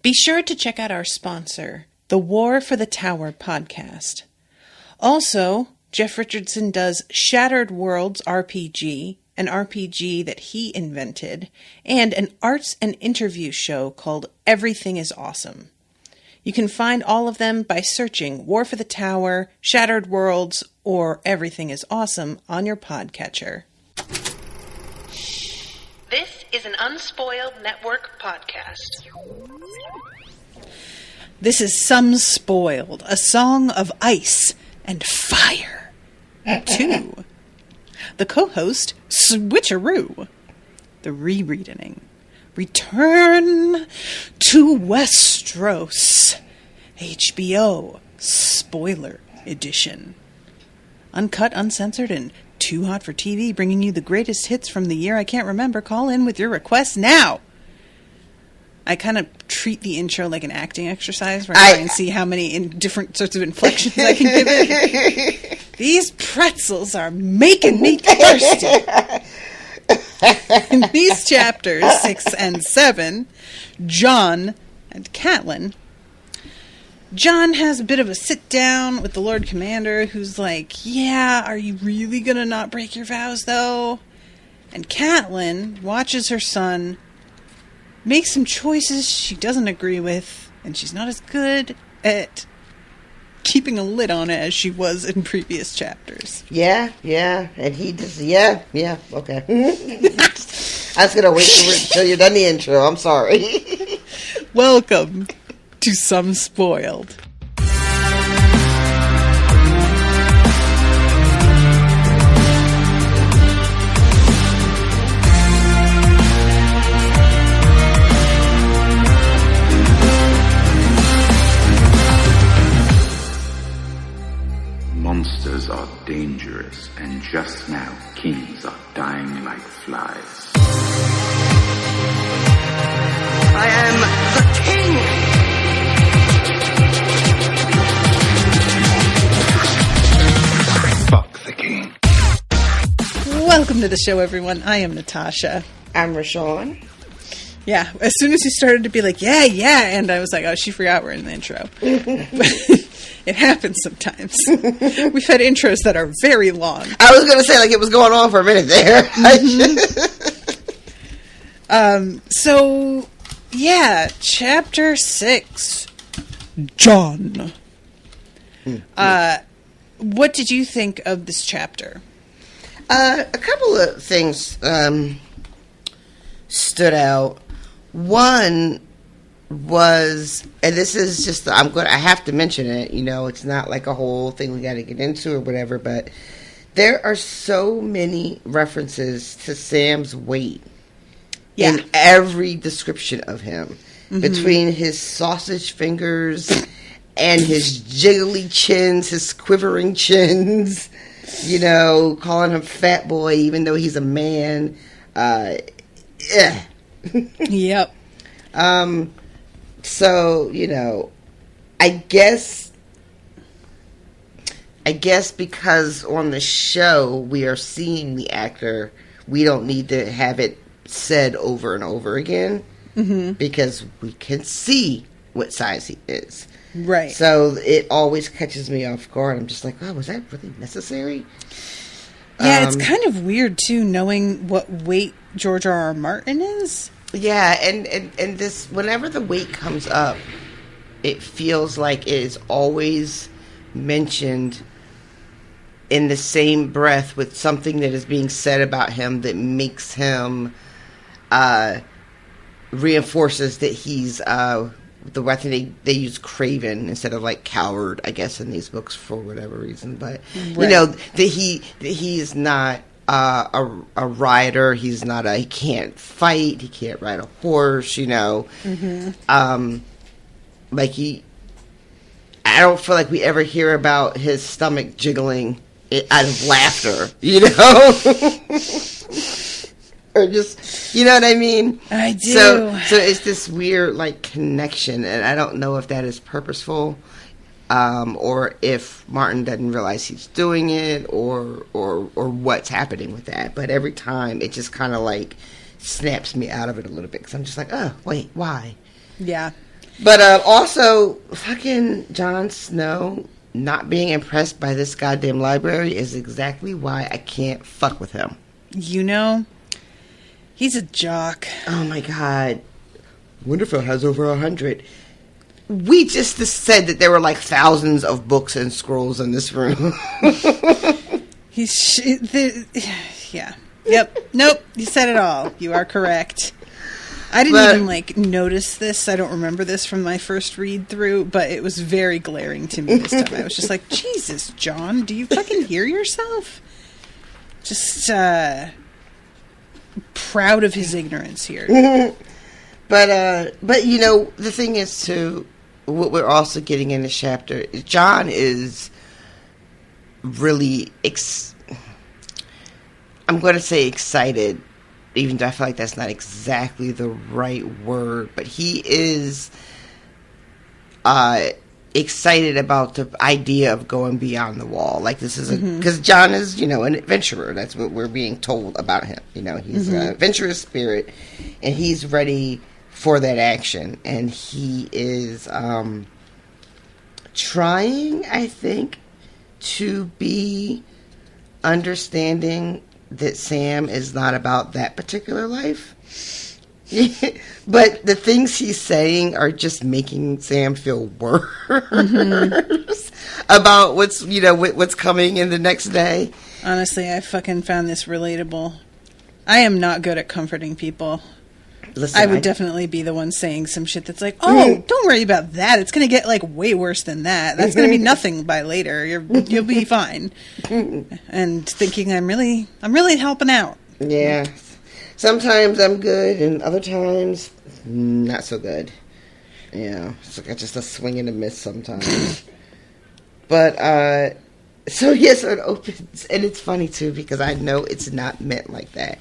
Be sure to check out our sponsor, the War for the Tower podcast. Also, Jeff Richardson does Shattered Worlds RPG, an RPG that he invented, and an arts and interview show called Everything is Awesome. You can find all of them by searching War for the Tower, Shattered Worlds, or Everything is Awesome on your podcatcher. This is an Unspoiled Network podcast. This is Some Spoiled, a song of ice and fire. 2. The co-host, Switcheroo. The rereading. Return to Westeros. HBO Spoiler Edition. Uncut, uncensored, and too hot for TV, bringing you the greatest hits from the year I can't remember. Call in with your requests now. I kind of treat the intro like an acting exercise where I try and see how many different sorts of inflections I can give it. These pretzels are making me thirsty. In these chapters 6 and 7, Jon and Catelyn, Jon has a bit of a sit down with the Lord Commander, who's like, yeah, are you really going to not break your vows, though? And Catelyn watches her son make some choices she doesn't agree with, and she's not as good at keeping a lid on it as she was in previous chapters. Yeah, and he just, okay. I was going to wait until you're done the intro. I'm sorry. Welcome to Some Spoiled. Monsters are dangerous, and just now kings are dying like flies. I am the king! Fuck the king. Welcome to the show, everyone. I am Natasha. I'm Rashawn. Yeah, as soon as he started to be like, yeah, and I was like, oh, she forgot we're in the intro. It happens sometimes. We've had intros that are very long. I was going to say, like, it was going on for a minute there. So, yeah, chapter 6, Jon. What did you think of this chapter? A couple of things stood out. One was, and this is just, I have to mention it, it's not like a whole thing we got to get into or whatever, but there are so many references to Sam's weight in every description of him. Mm-hmm. Between his sausage fingers and his jiggly chins, his quivering chins, calling him fat boy even though he's a man. Yep. So, I guess because on the show we are seeing the actor, we don't need to have it said over and over again, because we can see what size he is. Right. So it always catches me off guard. I'm just like, oh, was that really necessary? Yeah, it's kind of weird, too, knowing what weight George R.R. Martin is. Yeah, and this, whenever the weight comes up, it feels like it is always mentioned in the same breath with something that is being said about him that makes him, reinforces that he's, I think they use craven instead of like coward, I guess, in these books for whatever reason. But, that he is not a rider. He's not he can't fight. He can't ride a horse, I don't feel like we ever hear about his stomach jiggling out of laughter, or just, you know what I mean? I do. So it's this weird, connection, and I don't know if that is purposeful, or if Martin doesn't realize he's doing it, or what's happening with that. But every time, it just kind of, snaps me out of it a little bit, because I'm just like, oh, wait, why? Yeah. But also, fucking Jon Snow not being impressed by this goddamn library is exactly why I can't fuck with him. You know, he's a jock. Oh my god. Winterfell has over 100. We just said that there were like thousands of books and scrolls in this room. Yeah. Yep. Nope. You said it all. You are correct. I didn't even notice this. I don't remember this from my first read through, but it was very glaring to me this time. I was just like, Jesus, Jon, do you fucking hear yourself? Just proud of his ignorance here. But you know, the thing is too, what we're also getting in this chapter, Jon is really I'm going to say excited, even though I feel like that's not exactly the right word, but he is excited about the idea of going beyond the wall. Like, this is because Jon is, you know, an adventurer. That's what we're being told about him. You know, he's an adventurous spirit, and he's ready for that action. And he is trying, I think, to be understanding that Sam is not about that particular life. But the things he's saying are just making Sam feel worse about what's coming in the next day. Honestly, I fucking found this relatable. I am not good at comforting people. Listen, I would definitely be the one saying some shit that's like, oh, don't worry about that. It's going to get, like, way worse than that. That's going to be nothing by later. You'll be fine. And thinking I'm really helping out. Yeah. Sometimes I'm good, and other times, not so good. Yeah. It's like just a swing and a miss sometimes. But, so it opens, and it's funny, too, because I know it's not meant like that.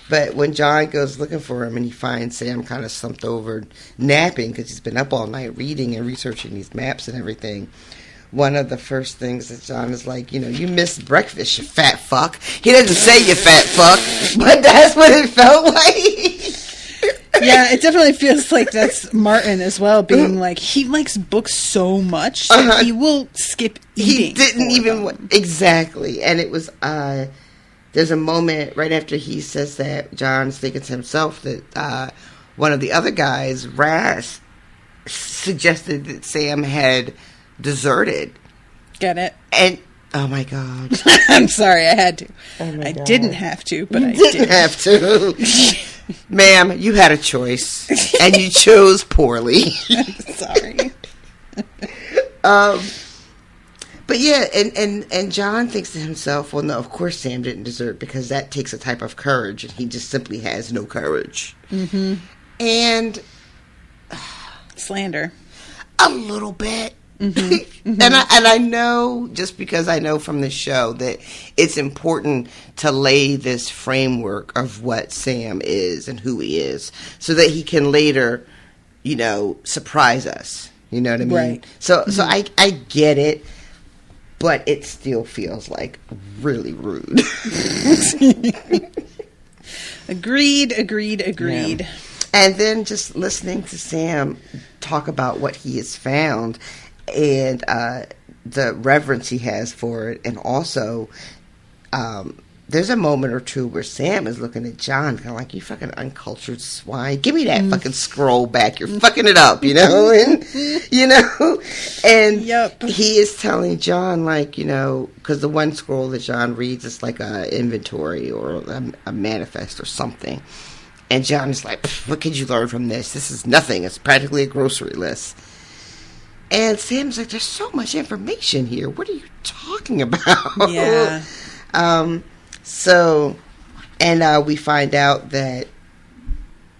But when Jon goes looking for him and he finds Sam kind of slumped over napping because he's been up all night reading and researching these maps and everything, one of the first things that Jon is like, you know, you missed breakfast, you fat fuck. He doesn't say you fat fuck, but that's what it felt like. Yeah, it definitely feels like that's Martin as well, being like, he likes books so much that he will skip eating. He didn't even... Exactly. And it was... There's a moment right after he says that, Jon's thinking to himself that one of the other guys, Ras, suggested that Sam had deserted. Get it? And, oh my God. I'm sorry, I had to. Oh my I God. didn't have to, but I didn't have to. Ma'am, you had a choice, and you chose poorly. Sorry. But yeah, and Jon thinks to himself, well, no, of course Sam didn't desert, because that takes a type of courage, and he just simply has no courage. Mm-hmm. And... slander. A little bit. Mm-hmm. Mm-hmm. And I know, just because I know from the show, that it's important to lay this framework of what Sam is and who he is, so that he can later, you know, surprise us. You know what I mean? Right. So I get it. But it still feels like really rude. Agreed. Yeah. And then just listening to Sam talk about what he has found and the reverence he has for it. And also, there's a moment or two where Sam is looking at Jon kind of like, you fucking uncultured swine. Give me that fucking scroll back. You're fucking it up, you know? And, you know? And he is telling Jon, like, you know, because the one scroll that Jon reads is like a inventory or a manifest or something. And Jon is like, what could you learn from this? This is nothing. It's practically a grocery list. And Sam's like, there's so much information here. What are you talking about? Yeah. So, and we find out that,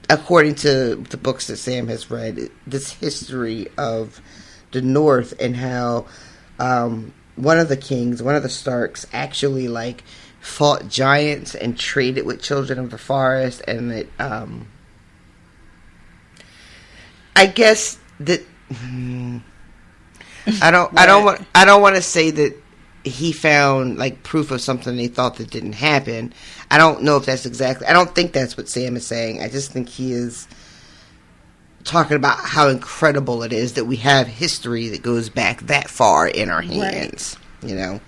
according to the books that Sam has read, this history of the North and how one of the kings, one of the Starks, actually, like, fought giants and traded with children of the forest, and that, I guess that, I don't want to say that he found, like, proof of something they thought that didn't happen. I don't know if that's exactly... I don't think that's what Sam is saying. I just think he is talking about how incredible it is that we have history that goes back that far in our hands, you know,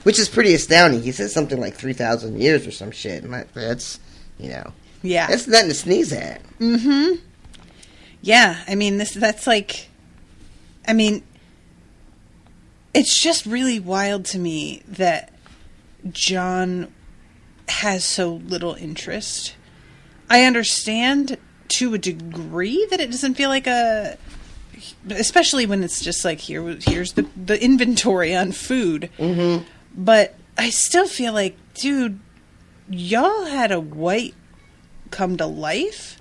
which is pretty astounding. He said something like 3,000 years or some shit. And that's, you know, that's nothing to sneeze at. Mm-hmm. Yeah, I mean, that's like, I mean, it's just really wild to me that Jon has so little interest. I understand to a degree that it doesn't feel like especially when it's just like, here's the inventory on food. Mm-hmm. But I still feel like, dude, y'all had a white come to life,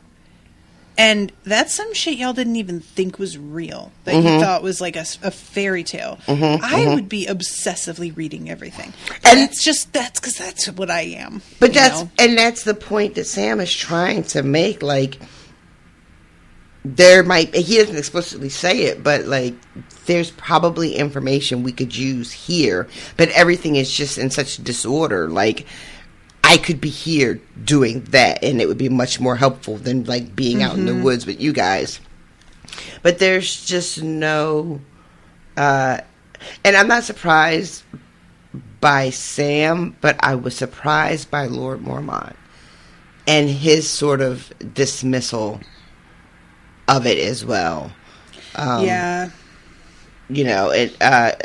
and that's some shit y'all didn't even think was real, that you thought was like a fairy tale. I would be obsessively reading everything, and that's because that's what I am. But that's the point that Sam is trying to make. Like, he doesn't explicitly say it, but like, there's probably information we could use here, but everything is just in such disorder. Like, I could be here doing that, and it would be much more helpful than like being out in the woods with you guys. But there's just no, and I'm not surprised by Sam, but I was surprised by Lord Mormont and his sort of dismissal of it as well. Yeah. You know,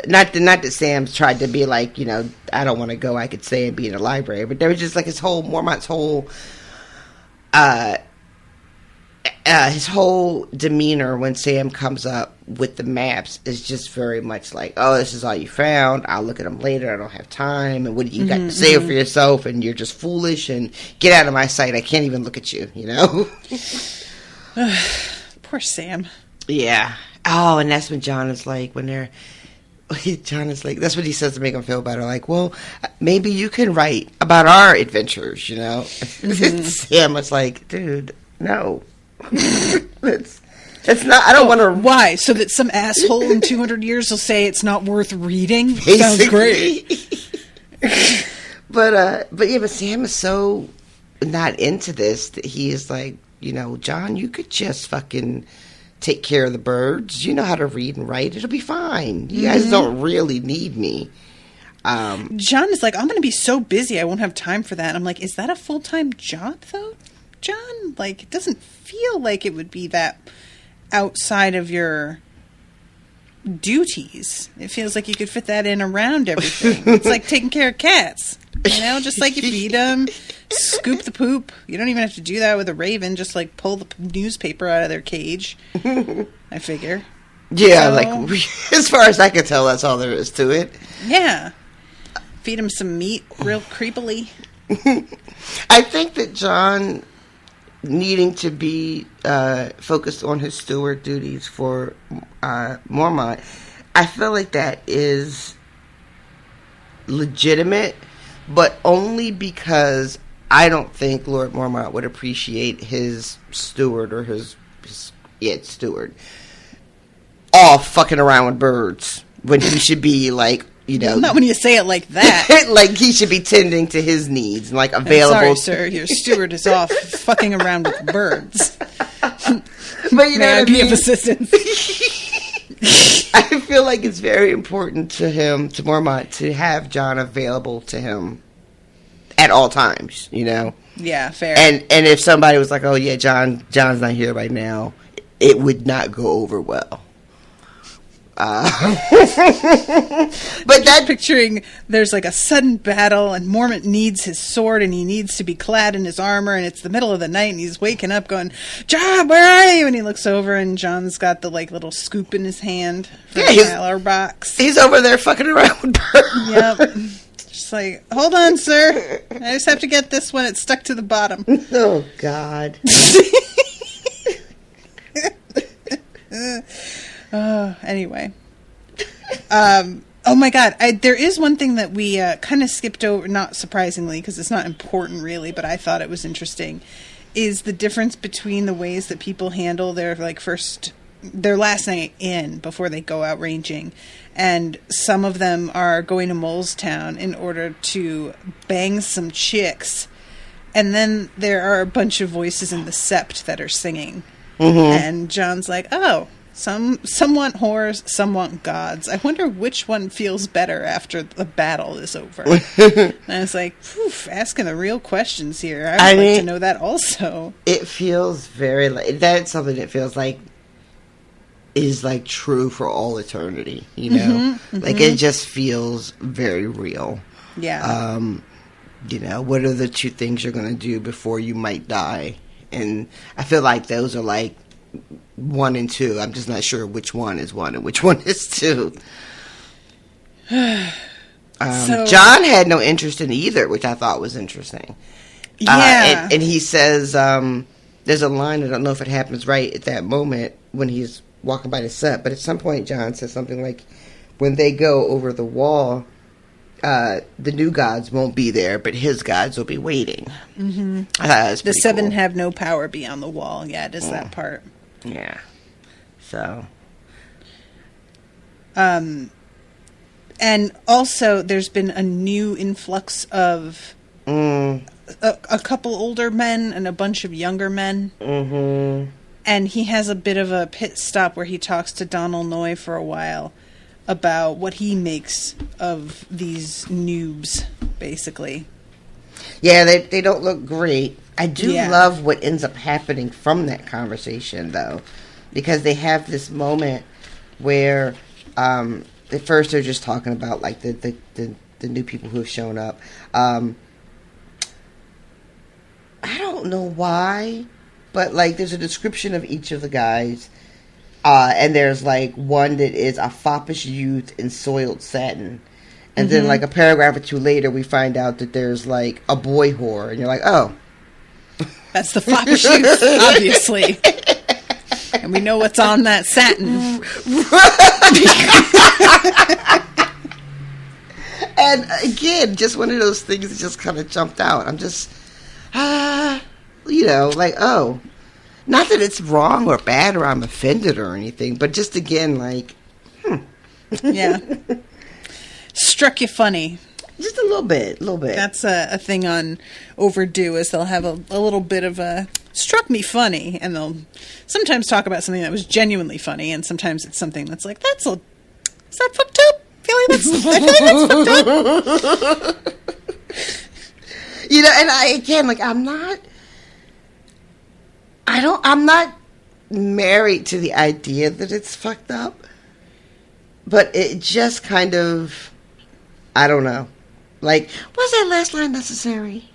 not that Sam's tried to be like, you know, I don't want to go, I could stay and be in the library, but there was just like Mormont's whole demeanor when Sam comes up with the maps is just very much like, oh, this is all you found, I'll look at them later, I don't have time, and what do you got to say for yourself, and you're just foolish, and get out of my sight, I can't even look at you, you know? Poor Sam. Yeah. Oh, and that's when Jon is like, that's what he says to make him feel better. Like, well, maybe you can write about our adventures, you know? Sam was like, dude, no. It's not, I don't want to. Why? So that some asshole in 200 years will say it's not worth reading? Basically. Sounds great. But Sam is so not into this that he is like, you know, Jon, you could just fucking take care of the birds. You know how to read and write. It'll be fine. You guys don't really need me. Jon is like, I'm going to be so busy, I won't have time for that. And I'm like, is that a full-time job, though, Jon? Like, it doesn't feel like it would be that outside of your duties. It feels like you could fit that in around everything. It's like taking care of cats. You know, just like you feed them, scoop the poop. You don't even have to do that with a raven. Just like pull the newspaper out of their cage. I figure. Yeah, so, like as far as I can tell, that's all there is to it. Yeah, feed them some meat, real creepily. I think that Jon needing to be focused on his steward duties for Mormont, I feel like that is legitimate. But only because I don't think Lord Mormont would appreciate his steward or his steward all fucking around with birds when he should be like, you know, not when you say it like that. Like he should be tending to his needs and like available. I'm sorry, sir, your steward is off fucking around with birds. But you know what I mean? Be of assistance. I feel like it's very important to Mormont, to have Jon available to him at all times, you know? Yeah, fair. And if somebody was like, oh yeah, Jon's not here right now, it would not go over well. But that picturing there's like a sudden battle and Mormont needs his sword and he needs to be clad in his armor and it's the middle of the night and he's waking up going, Jon, where are you? And he looks over and Jon's got the like little scoop in his hand for the Tyler box. He's over there fucking around with birds. Yep. Just like, hold on, sir. I just have to get this one. It's stuck to the bottom. Oh God. Anyway. Oh my God. There is one thing that we kind of skipped over, not surprisingly, because it's not important really, but I thought it was interesting, is the difference between the ways that people handle their their last night in before they go out ranging. And some of them are going to Molestown in order to bang some chicks. And then there are a bunch of voices in the sept that are singing. And Jon's like, oh, some want whores, some want gods. I wonder which one feels better after the battle is over. And I was like, asking the real questions here. I would like to know that also. It feels very like that's something that feels like is like true for all eternity, you know? Like it just feels very real. Yeah. You know, what are the two things you're going to do before you might die? And I feel like those are like 1 and 2. I'm just not sure which one is 1 and which one is 2. Jon had no interest in either, which I thought was interesting. Yeah. And he says, there's a line, I don't know if it happens right at that moment when he's walking by the set, but at some point Jon says something like, when they go over the wall, the new gods won't be there, but his gods will be waiting. The 7 have no power beyond the wall. Yeah, it is that part. Yeah. So. And also, there's been a new influx of a couple older men and a bunch of younger men. And he has a bit of a pit stop where he talks to Donal Noy for a while about what he makes of these noobs, basically. Yeah, they don't look great. I do love what ends up happening from that conversation, though, because they have this moment where at first they're just talking about like the new people who have shown up. I don't know why, but like there's a description of each of the guys, and there's like one that is a foppish youth in soiled satin. And then, like, a paragraph or two later, we find out that there's, like, a boy whore. And you're like, oh. That's the foppish youth, obviously. And we know what's on that satin. And, again, just one of those things that just kind of jumped out. I'm just, you know, like, oh. Not that it's wrong or bad or I'm offended or anything, but just, again, like, Yeah. Struck you funny. Just a little bit. That's a thing on Overdue, is they'll have a little bit of a struck me funny, and they'll sometimes talk about something that was genuinely funny, and sometimes it's something that's like, is that fucked up? I feel like that's fucked up. You know, and I'm not married to the idea that it's fucked up, but it just kind of, I don't know. Like, was that last line necessary?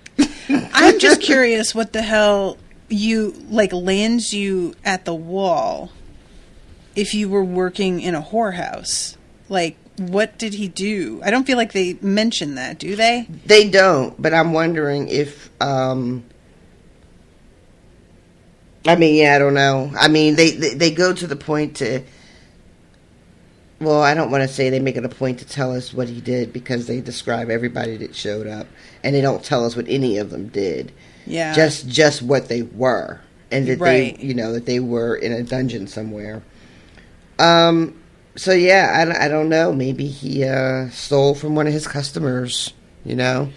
I'm just curious what the hell lands you at the wall if you were working in a whorehouse. Like, what did he do? I don't feel like they mention that, do they? They don't, but I'm wondering if, I don't know. I mean, they go to the point to, well, I don't want to say they make it a point to tell us what he did, because they describe everybody that showed up, and they don't tell us what any of them did. Yeah. Just what they were, and that right. that they were in a dungeon somewhere. So yeah, I don't know. Maybe he stole from one of his customers, you know?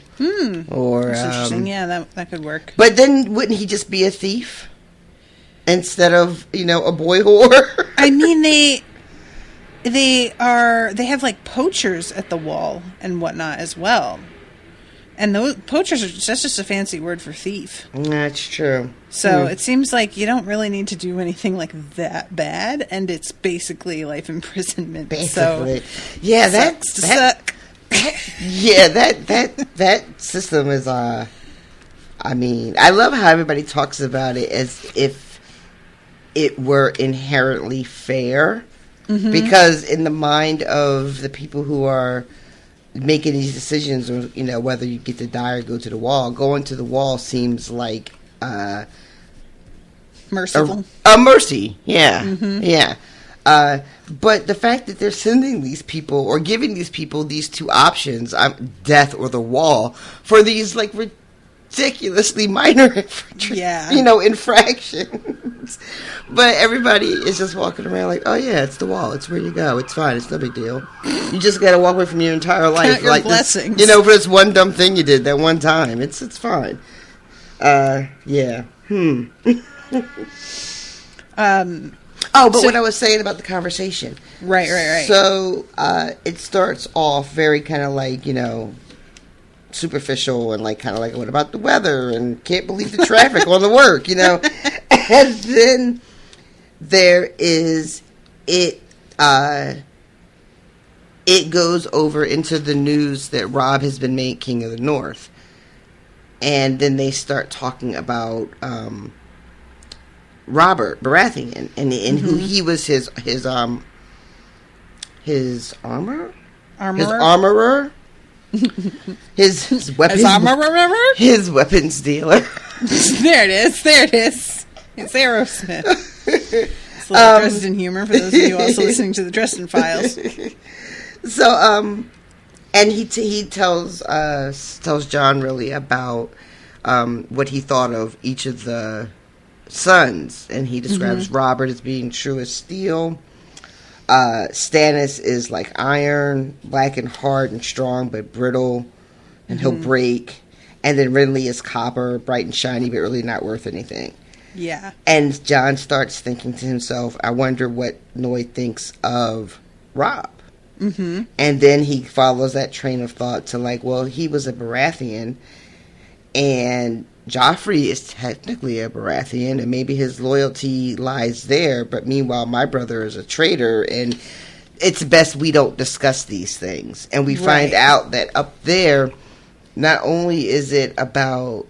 Or that's interesting. Yeah, that could work. But then wouldn't he just be a thief instead of, a boy whore? I mean, they have like poachers at the wall and whatnot as well. And those poachers that's just a fancy word for thief. That's true. So it seems like you don't really need to do anything like that bad, and it's basically life imprisonment. Basically. So yeah, that yeah, that system is I love how everybody talks about it as if it were inherently fair. Because in the mind of the people who are making these decisions, or whether you get to die or go to the wall, going to the wall seems like merciful, a mercy. Yeah, yeah. But the fact that they're sending these people or giving these people these two options, death or the wall, for these like ridiculously minor infractions. But everybody is just walking around like, oh yeah, it's the wall, it's where you go, it's fine, it's no big deal. You just gotta walk away from your entire life. Count your like blessings. This, for this one dumb thing you did that one time. It's fine. Yeah. What I was saying about the conversation. Right. So, it starts off very kind of like, superficial and like kind of like, what about the weather? And can't believe the traffic on the work, And then there is it goes over into the news that Robb has been made King of the North. And then they start talking about Robert Baratheon and who he was his armorer? His armorer? his weapons his weapons dealer. There it is. It's Aerosmith. It's a little Dresden humor for those of you also listening to the Dresden Files. So, and he tells Jon really about what he thought of each of the sons, and he describes Robert as being true as steel. Stannis is like iron, black and hard and strong, but brittle, and he'll break. And then Renly is copper, bright and shiny, but really not worth anything. Yeah. And Jon starts thinking to himself, I wonder what Noy thinks of Robb. Mm-hmm. And then he follows that train of thought to like, well, he was a Baratheon, and Joffrey is technically a Baratheon, and maybe his loyalty lies there, but meanwhile my brother is a traitor, and it's best we don't discuss these things. And we find out that up there, not only is it about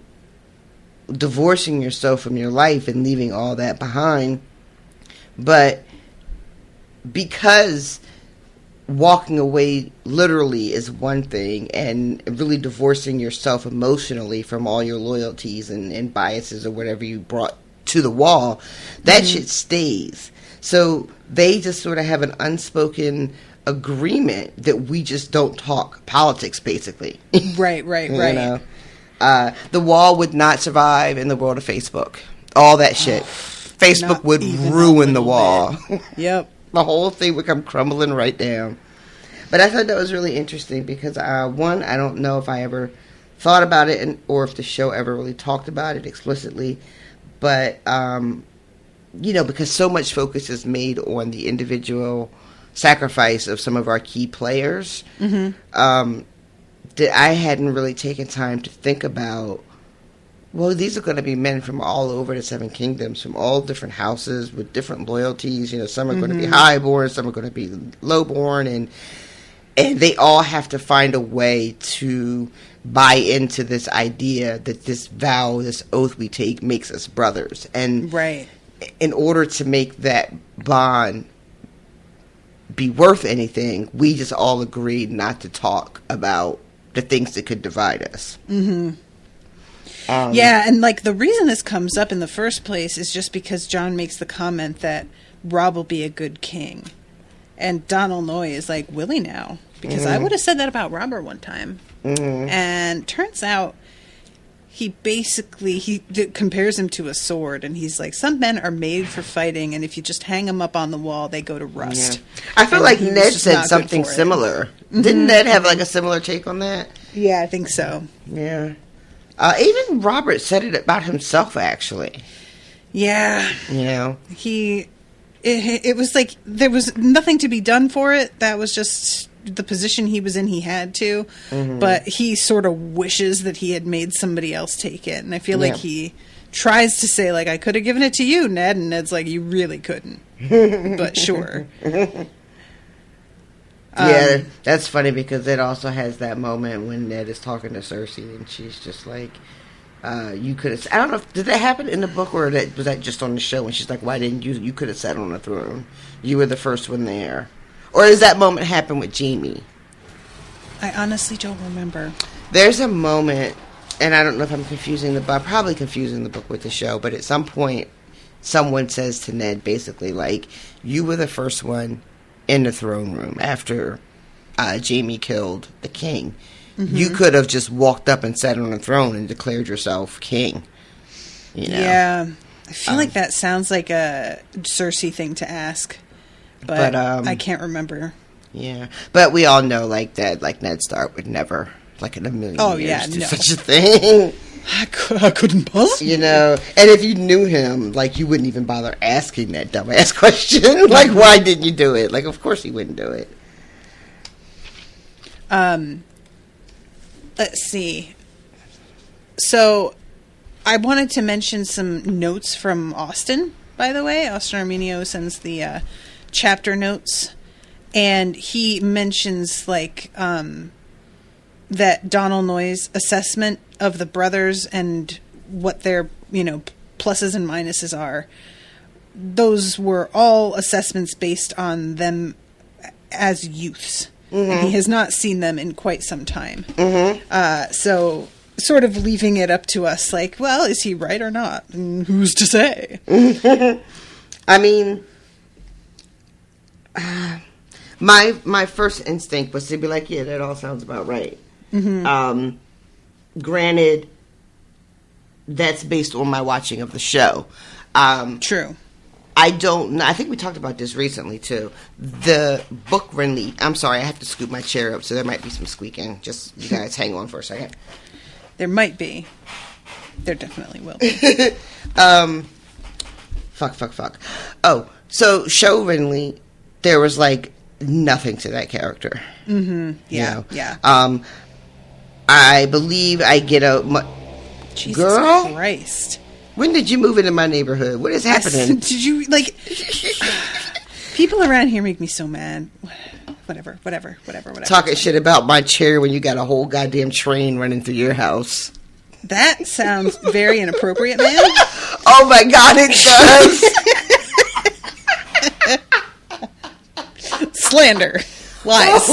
divorcing yourself from your life and leaving all that behind, but because walking away literally is one thing, and really divorcing yourself emotionally from all your loyalties and biases or whatever you brought to the wall, that shit stays. So they just sort of have an unspoken agreement that we just don't talk politics, basically. Right. The wall would not survive in the world of Facebook. All that shit. Facebook would ruin the wall. Yep. The whole thing would come crumbling right down. But I thought that was really interesting because, one, I don't know if I ever thought about it or if the show ever really talked about it explicitly. But, because so much focus is made on the individual sacrifice of some of our key players, that I hadn't really taken time to think about, well, these are going to be men from all over the Seven Kingdoms, from all different houses with different loyalties. Some are going to be highborn, some are going to be lowborn, and they all have to find a way to buy into this idea that this vow, this oath we take makes us brothers. And in order to make that bond be worth anything, we just all agreed not to talk about the things that could divide us. And like the reason this comes up in the first place is just because Jon makes the comment that Robb will be a good king, and Donal Noy is like, will he now? Because I would have said that about Robert one time, and turns out he compares him to a sword, and he's like, some men are made for fighting, and if you just hang them up on the wall, they go to rust. I feel like Ned said something similar. Didn't Ned have like a similar take on that? Yeah, I think so. Yeah. Even Robert said it about himself, actually. Yeah. It was like there was nothing to be done for it. That was just the position he was in. He had to. But he sort of wishes that he had made somebody else take it. And I feel like he tries to say, like, I could have given it to you, Ned. And Ned's like, you really couldn't. But sure. Yeah, that's funny because it also has that moment when Ned is talking to Cersei and she's just like, you could have... I don't know, did that happen in the book or was that just on the show? And she's like, why didn't you... You could have sat on the throne. You were the first one there. Or does that moment happen with Jaime? I honestly don't remember. There's a moment, and I don't know if I'm confusing the book. I'm probably confusing the book with the show, but at some point, someone says to Ned, basically, like, you were the first one in the throne room after Jaime killed the king. You could have just walked up and sat on the throne and declared yourself king. Yeah. I feel like that sounds like a Cersei thing to ask. But I can't remember. Yeah. But we all know, like, that, like, Ned Stark would never, like, in a million years do such a thing. I couldn't possibly. You know, and if you knew him, like, you wouldn't even bother asking that dumbass question. Like, why didn't you do it? Like, of course he wouldn't do it. Let's see. So, I wanted to mention some notes from Austin, by the way. Austin Arminio sends the chapter notes. And he mentions, like, that Donal Noy's assessment of the brothers and what their, pluses and minuses are. Those were all assessments based on them as youths. Mm-hmm. And he has not seen them in quite some time. Mm-hmm. So sort of leaving it up to us, like, well, is he right or not? And who's to say? I mean, my first instinct was to be like, yeah, that all sounds about right. Mm-hmm. Granted, that's based on my watching of the show. True. I don't know. I think we talked about this recently, too. The book release. I'm sorry, I have to scoop my chair up, so there might be some squeaking. Just, you guys hang on for a second. There might be. There definitely will be. Fuck. Oh, so show Renly, there was, like, nothing to that character. Mm-hmm. Yeah, yeah. I believe I get a... Jesus Girl? Christ. When did you move into my neighborhood? What is happening? Did you, like... People around here make me so mad. Whatever. Talking shit about my chair when you got a whole goddamn train running through your house. That sounds very inappropriate, man. Oh my God, it does. Slander. Lies.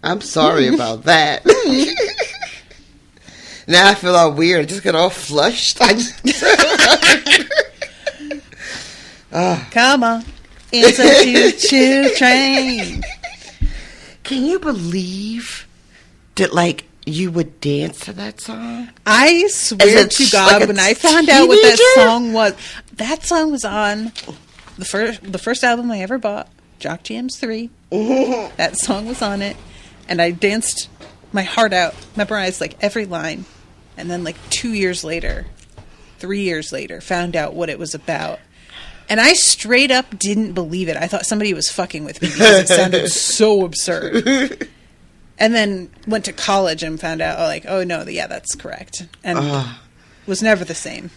I'm sorry about that. Now I feel all weird. I just got all flushed. Come on. It's a choo-choo train. Can you believe that, like, you would dance to that song? I swear to God, like when I found out what that song was on the first album I ever bought, Jock Jams 3. Mm-hmm. That song was on it, and I danced my heart out, memorized like every line, and then like 3 years later, found out what it was about. And I straight up didn't believe it. I thought somebody was fucking with me because it sounded so absurd. And then went to college and found out, that's correct. And was never the same.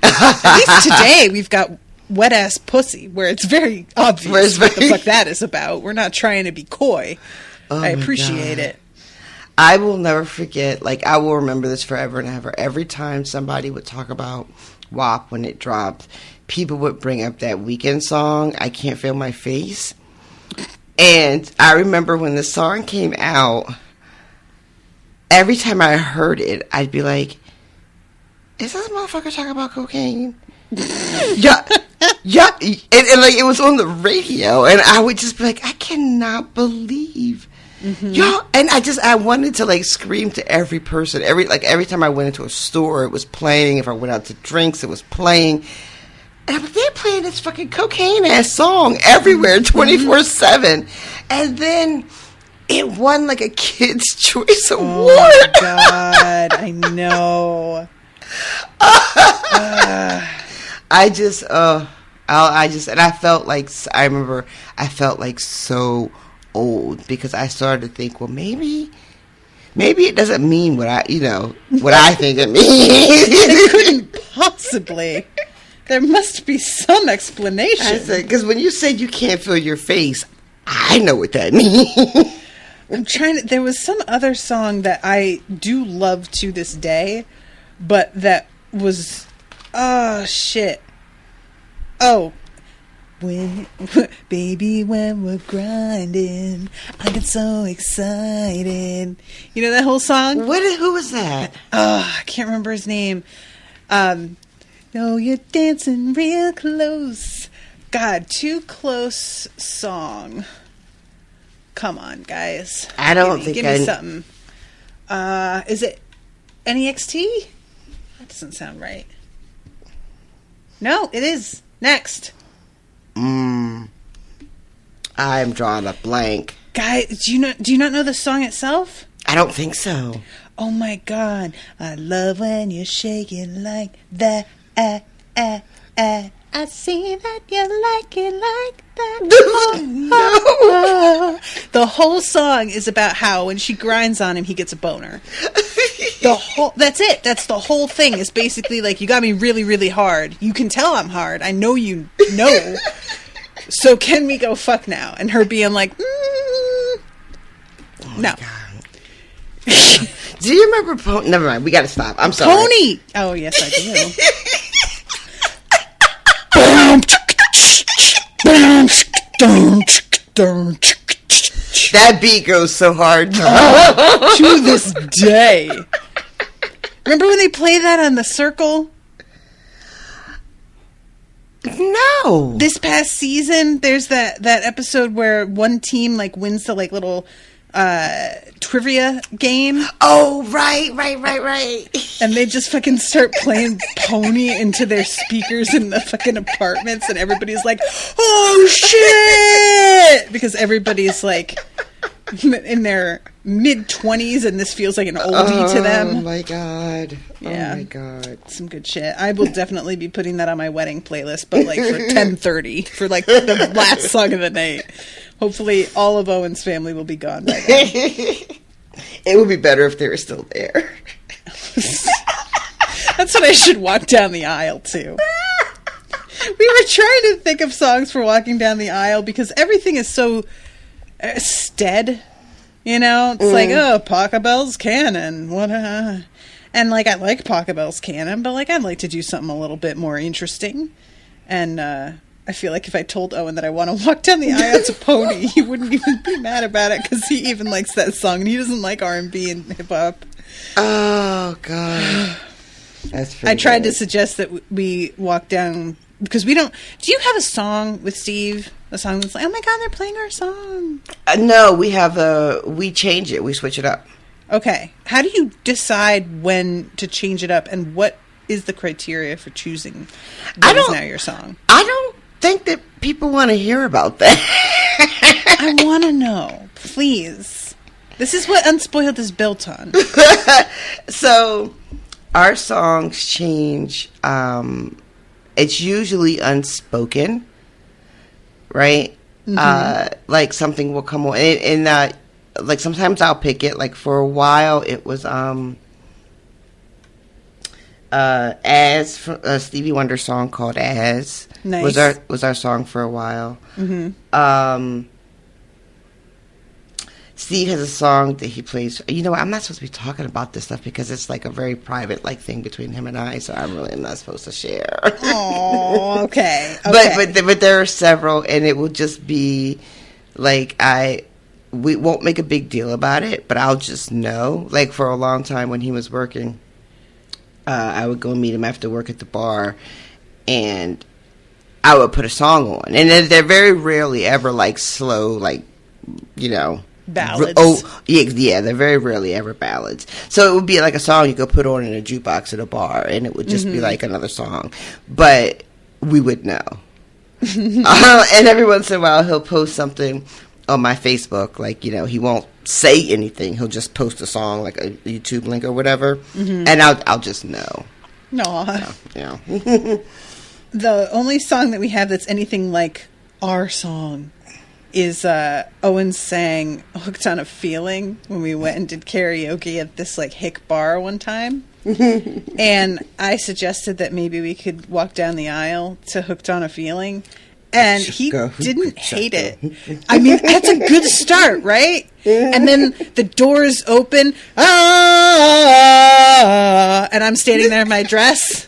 At least today we've got Wet Ass Pussy, where it's very obvious what the fuck that is about. We're not trying to be coy. I appreciate it. I will never forget, like, I will remember this forever and ever. Every time somebody would talk about WAP when it dropped, people would bring up that Weeknd song, I Can't Feel My Face. And I remember when the song came out, every time I heard it, I'd be like, is this motherfucker talking about cocaine? yeah. And like, it was on the radio, and I would just be like, I cannot believe. Mm-hmm. Y'all, and I wanted to like scream to every person. Every time I went into a store, it was playing. If I went out to drinks, it was playing. And they're playing this fucking cocaine ass song everywhere, 24/7. And then it won like a Kids' Choice Award. Oh my God, I know. I remember I felt like so old because I started to think, well, maybe it doesn't mean what I think it means. It couldn't possibly. There must be some explanation. I said, because when you said you can't feel your face, I know what that means. There was some other song that I do love to this day, but that was, shit. Oh, baby, when we're grinding, I get so excited. You know that whole song? Who was that? I can't remember his name. No, you're dancing real close. God, Too Close song. Come on, guys. I don't think give me something. Is it NEXT? That doesn't sound right. No, it is. Next. I'm drawing a blank. Guy, do you not know the song itself? I don't think so. Oh my God. I love when you shake it like that. I see that you like it like that. Oh, the whole song is about how when she grinds on him, he gets a boner. That's it. That's the whole thing. Is basically like, you got me really, really hard. You can tell I'm hard. I know you know. So can we go fuck now? And her being like, no. Do you remember Pony? Never mind. We got to stop. I'm sorry. Pony. Oh yes, I do. That beat goes so hard. To this day. Remember when they play that on The Circle? No. This past season, there's that episode where one team like wins the like little trivia game. Oh, right. And they just fucking start playing Pony into their speakers in the fucking apartments, and everybody's like, oh shit! Because everybody's like in their mid-20s, and this feels like an oldie to them. Oh my God. Yeah. Oh my God. Some good shit. I will definitely be putting that on my wedding playlist, but like for 10:30, for like the last song of the night. Hopefully all of Owen's family will be gone by then. It would be better if they were still there. That's what I should walk down the aisle to. We were trying to think of songs for walking down the aisle because everything is so stead, you know? It's like, oh, Pachelbel's Canon. What? And like, I like Pachelbel's Canon, but like, I'd like to do something a little bit more interesting. And I feel like if I told Owen that I want to walk down the aisle to Pony, he wouldn't even be mad about it because he even likes that song and he doesn't like R&B and hip hop. Oh God, that's pretty I tried good. to suggest that we walk down because we don't. Do you have a song with Steve? A song that's like, oh my God, they're playing our song. No, we change it. We switch it up. Okay, how do you decide when to change it up, and what is the criteria for choosing what is now your song? I don't think that people want to hear about that. I want to know, please. This is what Unspoiled is built on. So, our songs change. It's usually unspoken, right? Mm-hmm. Like something will come on, and like sometimes I'll pick it. Like for a while, it was As Stevie Wonder's song called As. Nice. was our song for a while. Mm-hmm. Steve has a song that he plays. You know what? I'm not supposed to be talking about this stuff because it's like a very private like thing between him and I. So I'm really not supposed to share. Oh, okay. But there are several, and it will just be like we won't make a big deal about it, but I'll just know. Like for a long time when he was working, I would go meet him after work at the bar, and I would put a song on, and they're very rarely ever like slow, like, you know, ballads. Yeah, they're very rarely ever ballads. So it would be like a song you could put on in a jukebox at a bar, and it would just be like another song, but we would know. And every once in a while, he'll post something on my Facebook, like, you know, he won't say anything. He'll just post a song, like a YouTube link or whatever, and I'll just know. Aw. Yeah. The only song that we have that's anything like our song is Owen sang Hooked on a Feeling when we went and did karaoke at this like hick bar one time. And I suggested that maybe we could walk down the aisle to Hooked on a Feeling. And he didn't hate it. I mean, that's a good start, right? And then the doors open, and I'm standing there in my dress.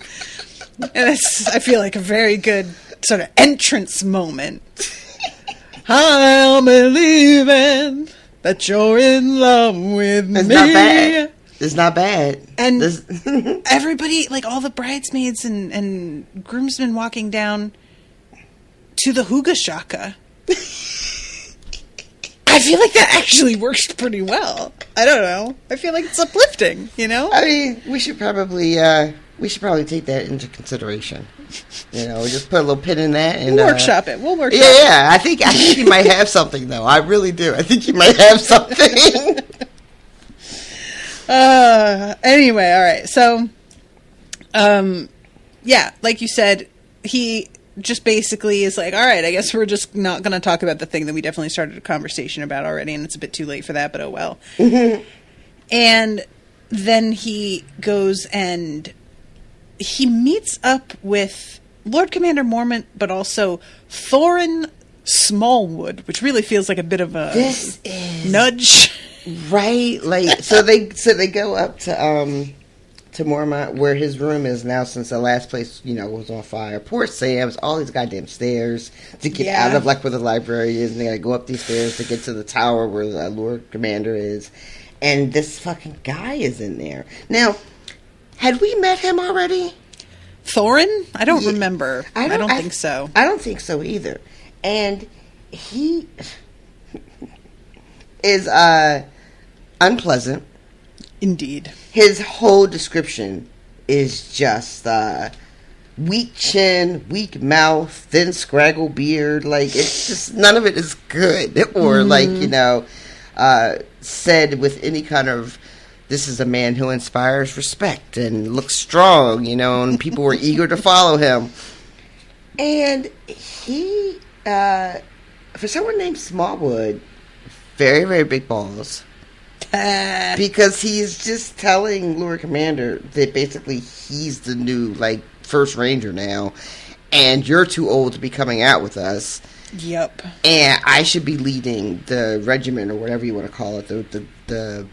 And I feel like a very good sort of entrance moment. I'm believing that you're in love with me. It's not bad. It's not bad. And everybody, like all the bridesmaids and groomsmen walking down to the Hooga Shaka. I feel like that actually works pretty well. I don't know. I feel like it's uplifting, you know? I mean, we should probably We should probably take that into consideration. You know, just put a little pin in that. And, we'll workshop it. We'll workshop it. Yeah, I think you might have something, though. I really do. I think you might have something. Anyway, all right. So, yeah, like you said, he just basically is like, all right, I guess we're just not going to talk about the thing that we definitely started a conversation about already, and it's a bit too late for that, but oh well. And then he goes and he meets up with Lord Commander Mormont, but also Thorin Smallwood, which really feels like a bit of a nudge. Right? Like, so they go up to Mormont, where his room is now, since the last place, you know, was on fire. Poor Sam's, all these goddamn stairs to get out of, like, where the library is, and they gotta go up these stairs to get to the tower where the Lord Commander is. And this fucking guy is in there. Now, had we met him already? Thorin? I don't remember. I don't think so. I don't think so either. And he is unpleasant. Indeed. His whole description is just weak chin, weak mouth, thin scraggle beard. Like, it's just, none of it is good. Or, like, you know, said with any kind of, this is a man who inspires respect and looks strong, you know, and people were eager to follow him. And he, for someone named Smallwood, very, very big balls. Because he's just telling Lord Commander that basically he's the new, like, first ranger now, and you're too old to be coming out with us. Yep. And I should be leading the regiment, or whatever you want to call it, the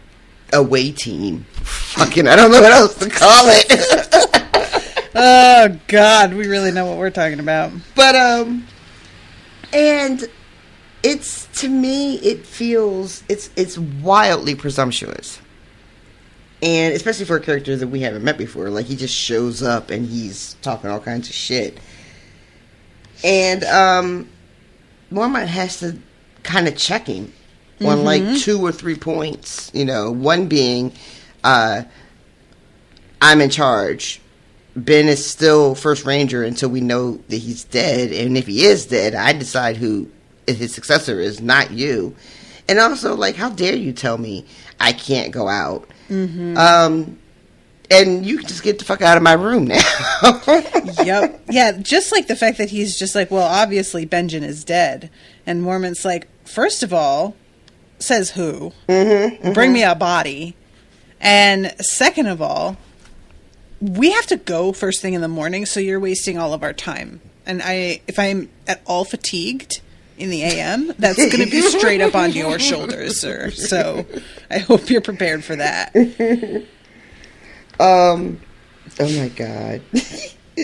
away team. Fucking, I don't know what else to call it. Oh, God, we really know what we're talking about. But, and it's, to me, it feels, it's wildly presumptuous. And especially for a character that we haven't met before. Like, he just shows up and he's talking all kinds of shit. And, Mormont has to kind of check him on, like, 2 or 3 points. You know, one being, I'm in charge. Ben is still first ranger until we know that he's dead. And if he is dead, I decide who his successor is, not you. And also, like, how dare you tell me I can't go out? And you can just get the fuck out of my room now. Yep. Yeah, just like the fact that he's just like, well, obviously Benjen is dead. And Mormont's like, first of all, says who? Bring me a body. And second of all, we have to go first thing in the morning, so you're wasting all of our time. And if I'm at all fatigued in the AM, that's going to be straight up on your shoulders, sir. So I hope you're prepared for that. Oh my God.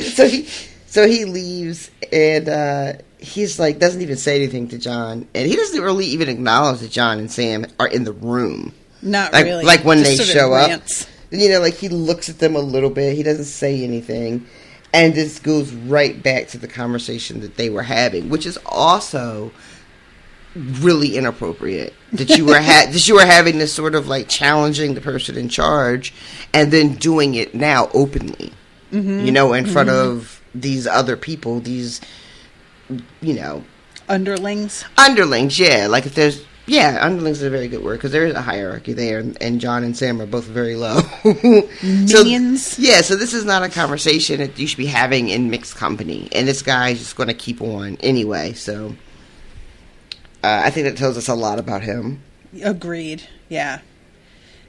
So he leaves, and he's like, doesn't even say anything to Jon, and he doesn't really even acknowledge that Jon and Sam are in the room. Not like, really. Like when just they show up, you know, like he looks at them a little bit. He doesn't say anything, and this goes right back to the conversation that they were having, which is also really inappropriate. That you were having this sort of like challenging the person in charge, and then doing it now openly, you know, in front of these other people, these, you know, underlings. Yeah, like if there's. Yeah, underlings is a very good word, because there is a hierarchy there, and Jon and Sam are both very low. Minions? So this is not a conversation that you should be having in mixed company, and this guy is just going to keep on anyway, so I think that tells us a lot about him. Agreed, yeah.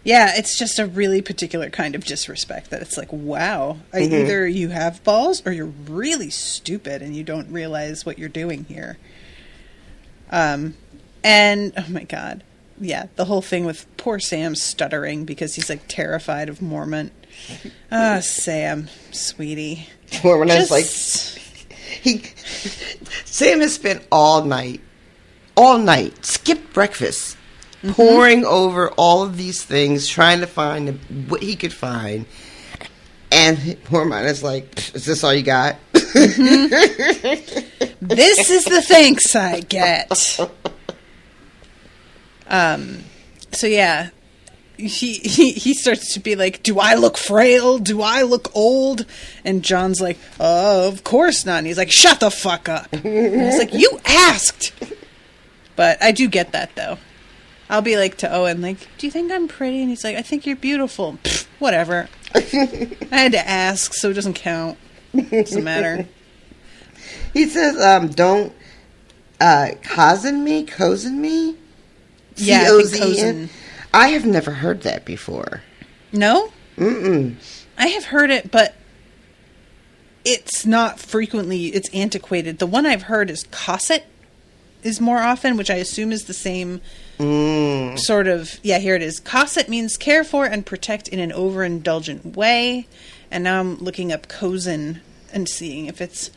Yeah, it's just a really particular kind of disrespect that it's like, wow, either you have balls or you're really stupid and you don't realize what you're doing here. And, oh my God, yeah, the whole thing with poor Sam stuttering because he's, like, terrified of Mormont. Ah, Sam, sweetie. Mormont is like, Sam has spent all night, skipped breakfast, poring over all of these things, trying to find what he could find. And Mormont is like, is this all you got? This is the thanks I get. So yeah, he starts to be like, do I look frail? Do I look old? And Jon's like, oh, of course not. And he's like, shut the fuck up. And it's like, you asked. But I do get that, though. I'll be like to Owen, like, do you think I'm pretty? And he's like, I think you're beautiful. Pfft, whatever. I had to ask, so it doesn't count. Doesn't matter. He says, don't cozen me? Yeah, I think cozen. I have never heard that before. No? Mm-mm. I have heard it, but it's not frequently, it's antiquated. The one I've heard is cosset is more often, which I assume is the same sort of, yeah, here it is. Cosset means care for and protect in an overindulgent way. And now I'm looking up cozen and seeing if it's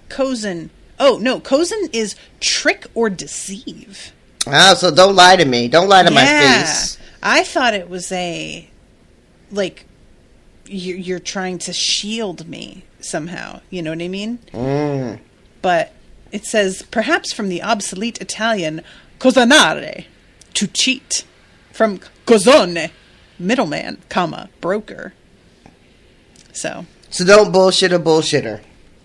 cozen. Oh, no, cozen is trick or deceive. Oh, so don't lie to me. Don't lie to my face. I thought it was like, you're trying to shield me somehow. You know what I mean? Mm. But it says, perhaps from the obsolete Italian cosanare, to cheat. From cozone, middleman, comma, broker. So don't bullshit a bullshitter.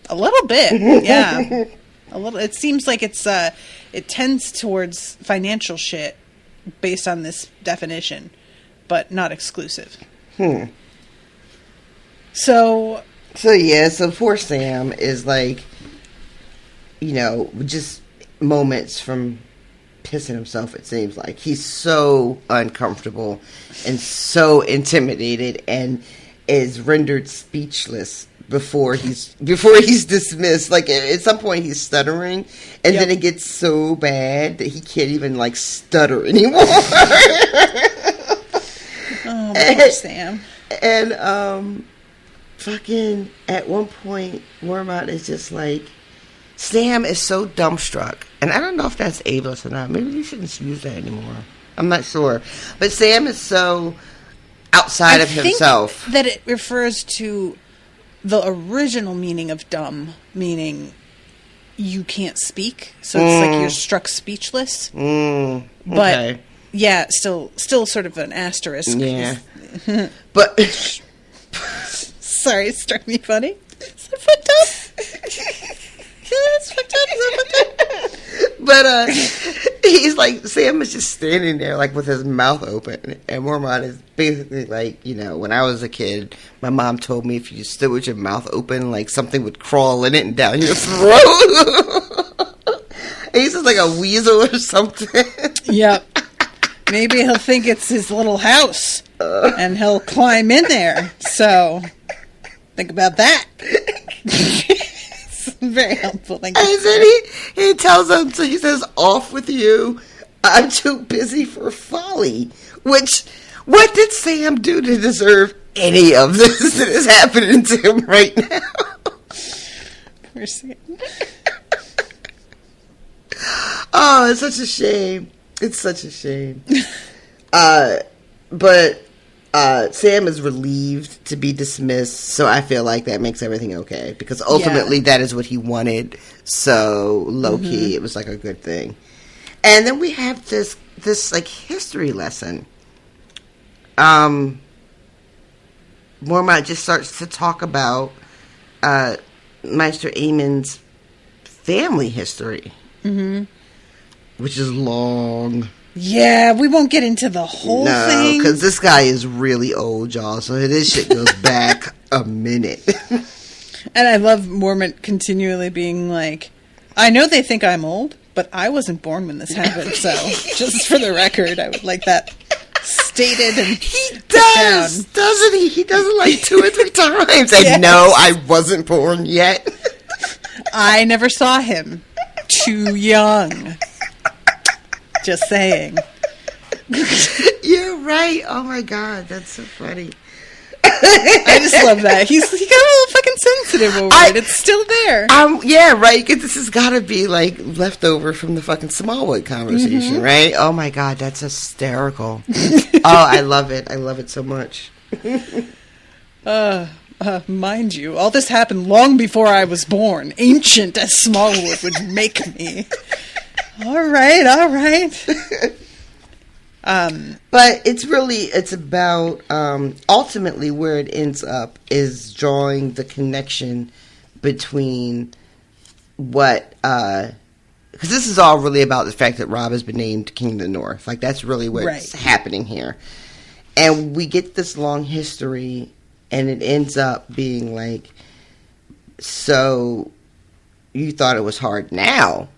A little bit, yeah. A little. It seems like it tends towards financial shit based on this definition, but not exclusive. So poor Sam is like, just moments from pissing himself, it seems like. He's so uncomfortable and so intimidated and is rendered speechless before he's dismissed. Like, at some point he's stuttering, and then it gets so bad that he can't even, like, stutter anymore. Oh, poor Sam. And, fucking, at one point, Mormont is just like, Sam is so dumbstruck. And I don't know if that's ableist or not. Maybe you shouldn't use that anymore. I'm not sure. But Sam is so outside of himself. That it refers to the original meaning of dumb, meaning you can't speak. So it's like you're struck speechless. Okay. But, yeah, still sort of an asterisk. Yeah. But... Sorry, it struck me funny. Is that fucked up? That's fucked up. Is that fucked up? But he's like, Sam is just standing there like with his mouth open, and Mormont is basically like, when I was a kid, my mom told me if you stood with your mouth open, like something would crawl in it and down your throat. And he's just like a weasel or something. Yep. Maybe he'll think it's his little house, and he'll climb in there. So think about that. Very helpful. Thank you. And then he tells him, so he says, off with you. I'm too busy for folly. Which, what did Sam do to deserve any of this that is happening to him right now? Poor Sam. Oh, it's such a shame. It's such a shame. But Sam is relieved to be dismissed, so I feel like that makes everything okay. Because ultimately that is what he wanted. So, low-key, it was like a good thing. And then we have this like, history lesson. Mormont just starts to talk about Maester Aemon's family history. Mm-hmm. Which is long. Yeah, we won't get into the whole thing. No, because this guy is really old, y'all. So this shit goes back a minute. And I love Mormont continually being like, I know they think I'm old, but I wasn't born when this happened. So just for the record, I would like that stated. And he does, doesn't he? He does it like 2 or 3 times. And yes. No, I wasn't born yet. I never saw him. Too young. Just saying. You're right. Oh my God, that's so funny. I just love that. He got a little fucking sensitive over it. It's still there. Yeah, right. This has got to be like leftover from the fucking Smallwood conversation, right? Oh my God, that's hysterical. Oh, I love it. I love it so much. Mind you, all this happened long before I was born. Ancient as Smallwood would make me. All right. But it's about, ultimately where it ends up is drawing the connection between what, because this is all really about the fact that Robb has been named King of the North. Like, that's really what's happening here. And we get this long history, and it ends up being like, so you thought it was hard now.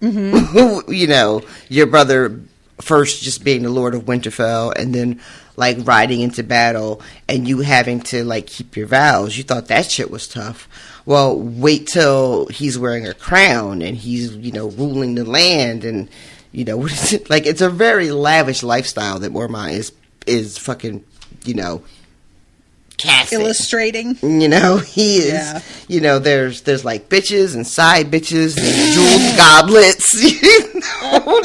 Mm-hmm. You know, your brother first just being the Lord of Winterfell, and then, like, riding into battle, and you having to, like, keep your vows. You thought that shit was tough. Well, wait till he's wearing a crown, and he's, you know, ruling the land, and, you know, what is it? Like, it's a very lavish lifestyle that Mormont is fucking, you know, casting. Illustrating. You know, he is, you know, there's like bitches and side bitches and jeweled goblets, you know,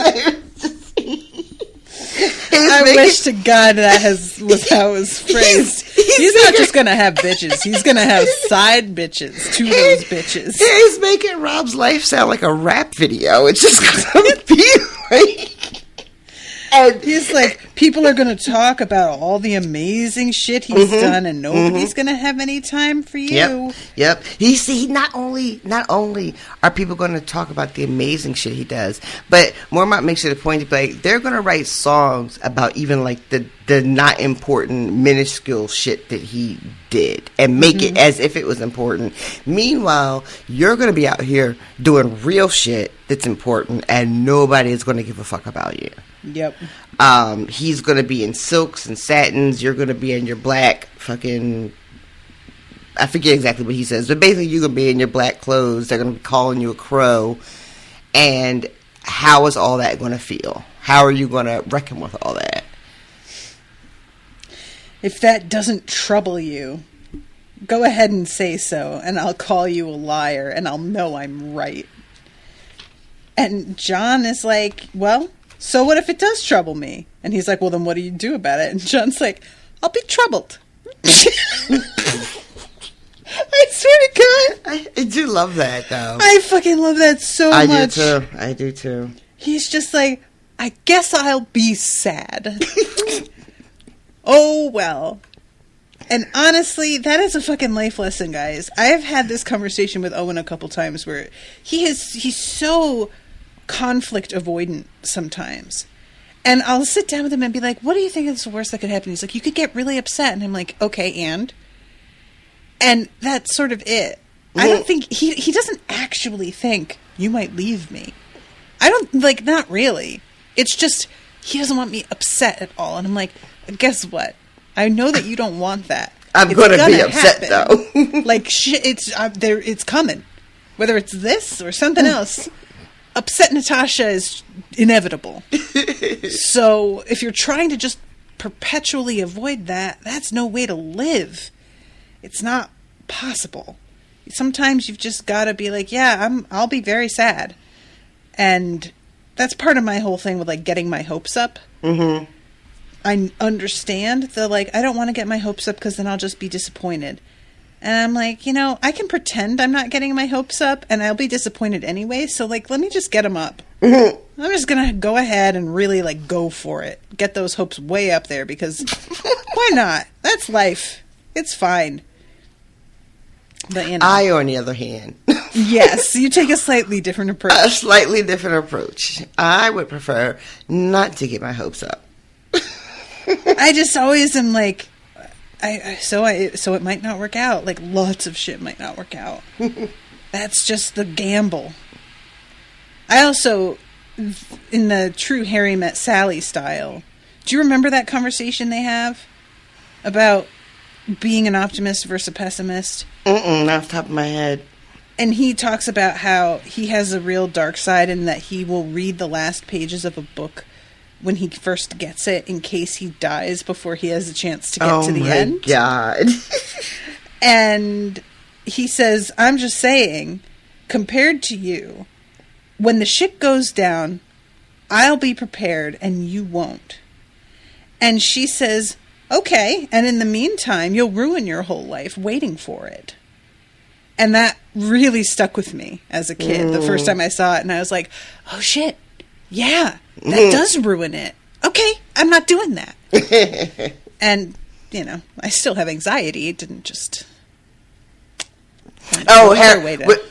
I wish to God that was how it was phrased. He's not just going to have bitches. He's going to have side bitches to those bitches. He's making Robb's life sound like a rap video. It's just going to be like... And he's like, people are going to talk about all the amazing shit he's done, and nobody's going to have any time for you. Yep. He not only are people going to talk about the amazing shit he does, but Mormont makes it a point to be like, they're going to write songs about even like the not important minuscule shit that he did and make it as if it was important. Meanwhile, you're going to be out here doing real shit that's important, and nobody is going to give a fuck about you. Yep. He's going to be in silks and satins. You're going to be in your black fucking... I forget exactly what he says, but basically you're going to be in your black clothes. They're going to be calling you a crow. And how is all that going to feel? How are you going to reckon with all that? If that doesn't trouble you, go ahead and say so, and I'll call you a liar, and I'll know I'm right. And Jon is like, well... so what if it does trouble me? And he's like, well, then what do you do about it? And Jon's like, I'll be troubled. I swear to God. I do love that, though. I fucking love that so much. I do, too. He's just like, I guess I'll be sad. Oh, well. And honestly, that is a fucking life lesson, guys. I have had this conversation with Owen a couple times where he's so... conflict avoidant sometimes, and I'll sit down with him and be like, what do you think is the worst that could happen? He's like, you could get really upset, and I'm like, okay, and that's sort of it. I don't think he doesn't actually think you might leave me. I don't, like, not really. It's just he doesn't want me upset at all, and I'm like, guess what, I know that you don't want that. I'm gonna be upset happen. Though. Like, shit, it's coming, whether it's this or something else. Upset Natasha is inevitable. So if you're trying to just perpetually avoid that, that's no way to live. It's not possible. Sometimes you've just got to be like, yeah, I'll be very sad. And that's part of my whole thing with, like, getting my hopes up. Mm-hmm. I understand the, like, I don't want to get my hopes up because then I'll just be disappointed. And I'm like, you know, I can pretend I'm not getting my hopes up, and I'll be disappointed anyway, so, like, let me just get them up. Mm-hmm. I'm just going to go ahead and really, like, go for it. Get those hopes way up there, because why not? That's life. It's fine. But, you know. I, on the other hand... yes, you take a slightly different approach. A slightly different approach. I would prefer not to get my hopes up. I just always am like... So it might not work out. Like, lots of shit might not work out. That's just the gamble. I also, in the true Harry Met Sally style, do you remember that conversation they have about being an optimist versus a pessimist? Not off the top of my head. And he talks about how he has a real dark side and that he will read the last pages of a book when he first gets it, in case he dies before he has a chance to get to the end. Oh my God. And he says, I'm just saying, compared to you, when the shit goes down, I'll be prepared and you won't. And she says, okay, and in the meantime, you'll ruin your whole life waiting for it. And that really stuck with me as a kid the first time I saw it, and I was like, oh shit, yeah, that does ruin it. Okay, I'm not doing that. And, I still have anxiety. It didn't just...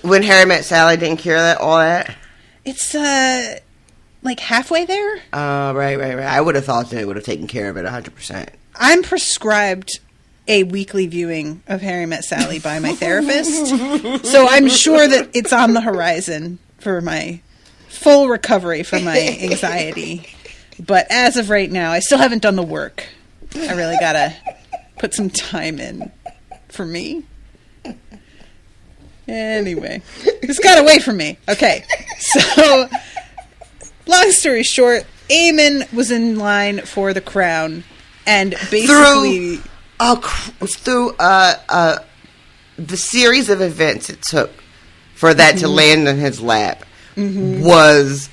When Harry Met Sally didn't cure all that? It's, like halfway there. Right. I would have thought that it would have taken care of it 100%. I'm prescribed a weekly viewing of Harry Met Sally by my therapist, so I'm sure that it's on the horizon for my full recovery from my anxiety. But as of right now, I still haven't done the work. I really gotta put some time in for me. Anyway, this got away from me. Okay, so long story short, Aemon was in line for the crown, and basically through the series of events it took for that to land in his lap was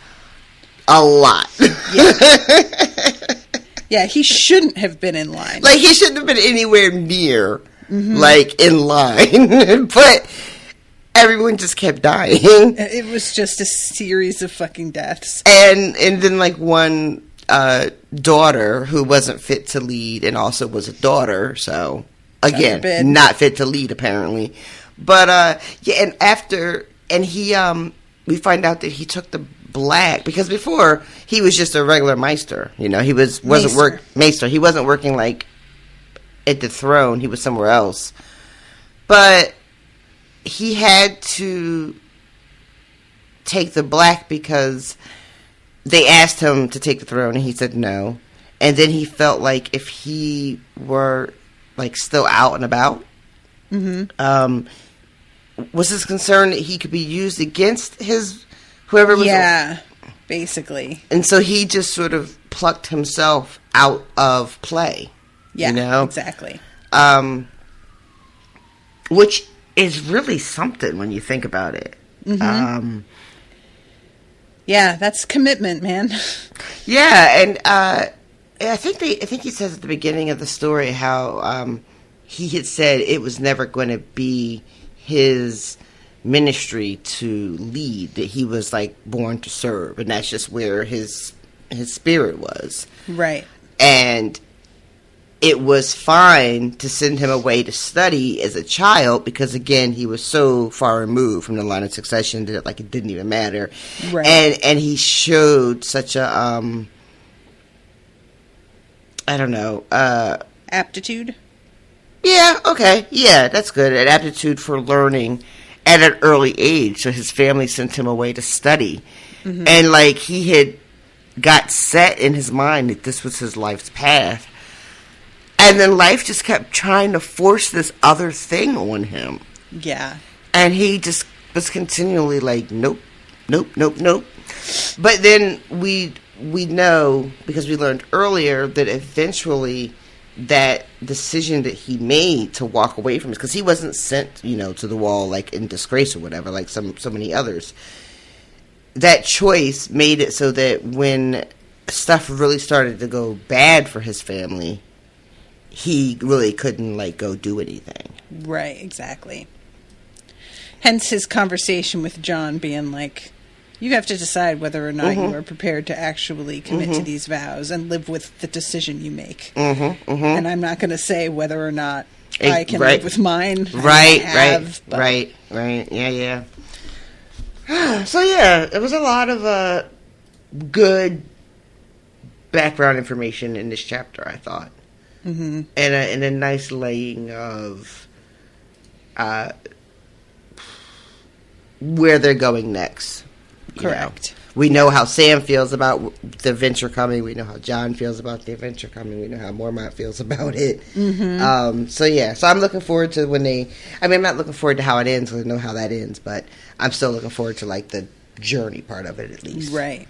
a lot. Yeah, he shouldn't have been in line. Like, he shouldn't have been anywhere near, like, in line. But everyone just kept dying. It was just a series of fucking deaths. And then, like, one daughter who wasn't fit to lead and also was a daughter. So, again, not fit to lead, apparently. But, yeah, and he, we find out that he took the black, because before he was just a regular Maester, he Maester. He wasn't working like at the throne. He was somewhere else, but he had to take the black because they asked him to take the throne, and he said no. And then he felt like if he were like still out and about, was his concern that he could be used against his whoever was. Yeah, basically. And so he just sort of plucked himself out of play. Yeah, exactly. Which is really something when you think about it. Yeah, that's commitment, man. Yeah, and I think he says at the beginning of the story how he had said it was never going to be his ministry to lead, that he was like born to serve, and that's just where his spirit was. Right. And it was fine to send him away to study as a child because, again, he was so far removed from the line of succession that like it didn't even matter. Right. And he showed such a I don't know, aptitude. Yeah, okay. Yeah, that's good. An aptitude for learning at an early age. So his family sent him away to study. And like he had got set in his mind that this was his life's path. And then life just kept trying to force this other thing on him. Yeah. And he just was continually like, nope. But then we know, because we learned earlier, that eventually that decision that he made to walk away from it, because he wasn't sent, to the wall like in disgrace or whatever, like so many others. That choice made it so that when stuff really started to go bad for his family, he really couldn't like go do anything. Right, exactly. Hence his conversation with Jon being like, you have to decide whether or not you are prepared to actually commit to these vows and live with the decision you make. And I'm not going to say whether or not I can live with mine. Right. Yeah. So yeah, it was a lot of good background information in this chapter, I thought. And a nice laying of where they're going next. Correct. We know how Sam feels about the adventure coming. We know how Jon feels about the adventure coming. We know how Mormont feels about it. So I'm looking forward to when they... I'm not looking forward to how it ends, because I know how that ends, but I'm still looking forward to, like, the journey part of it, at least. Right.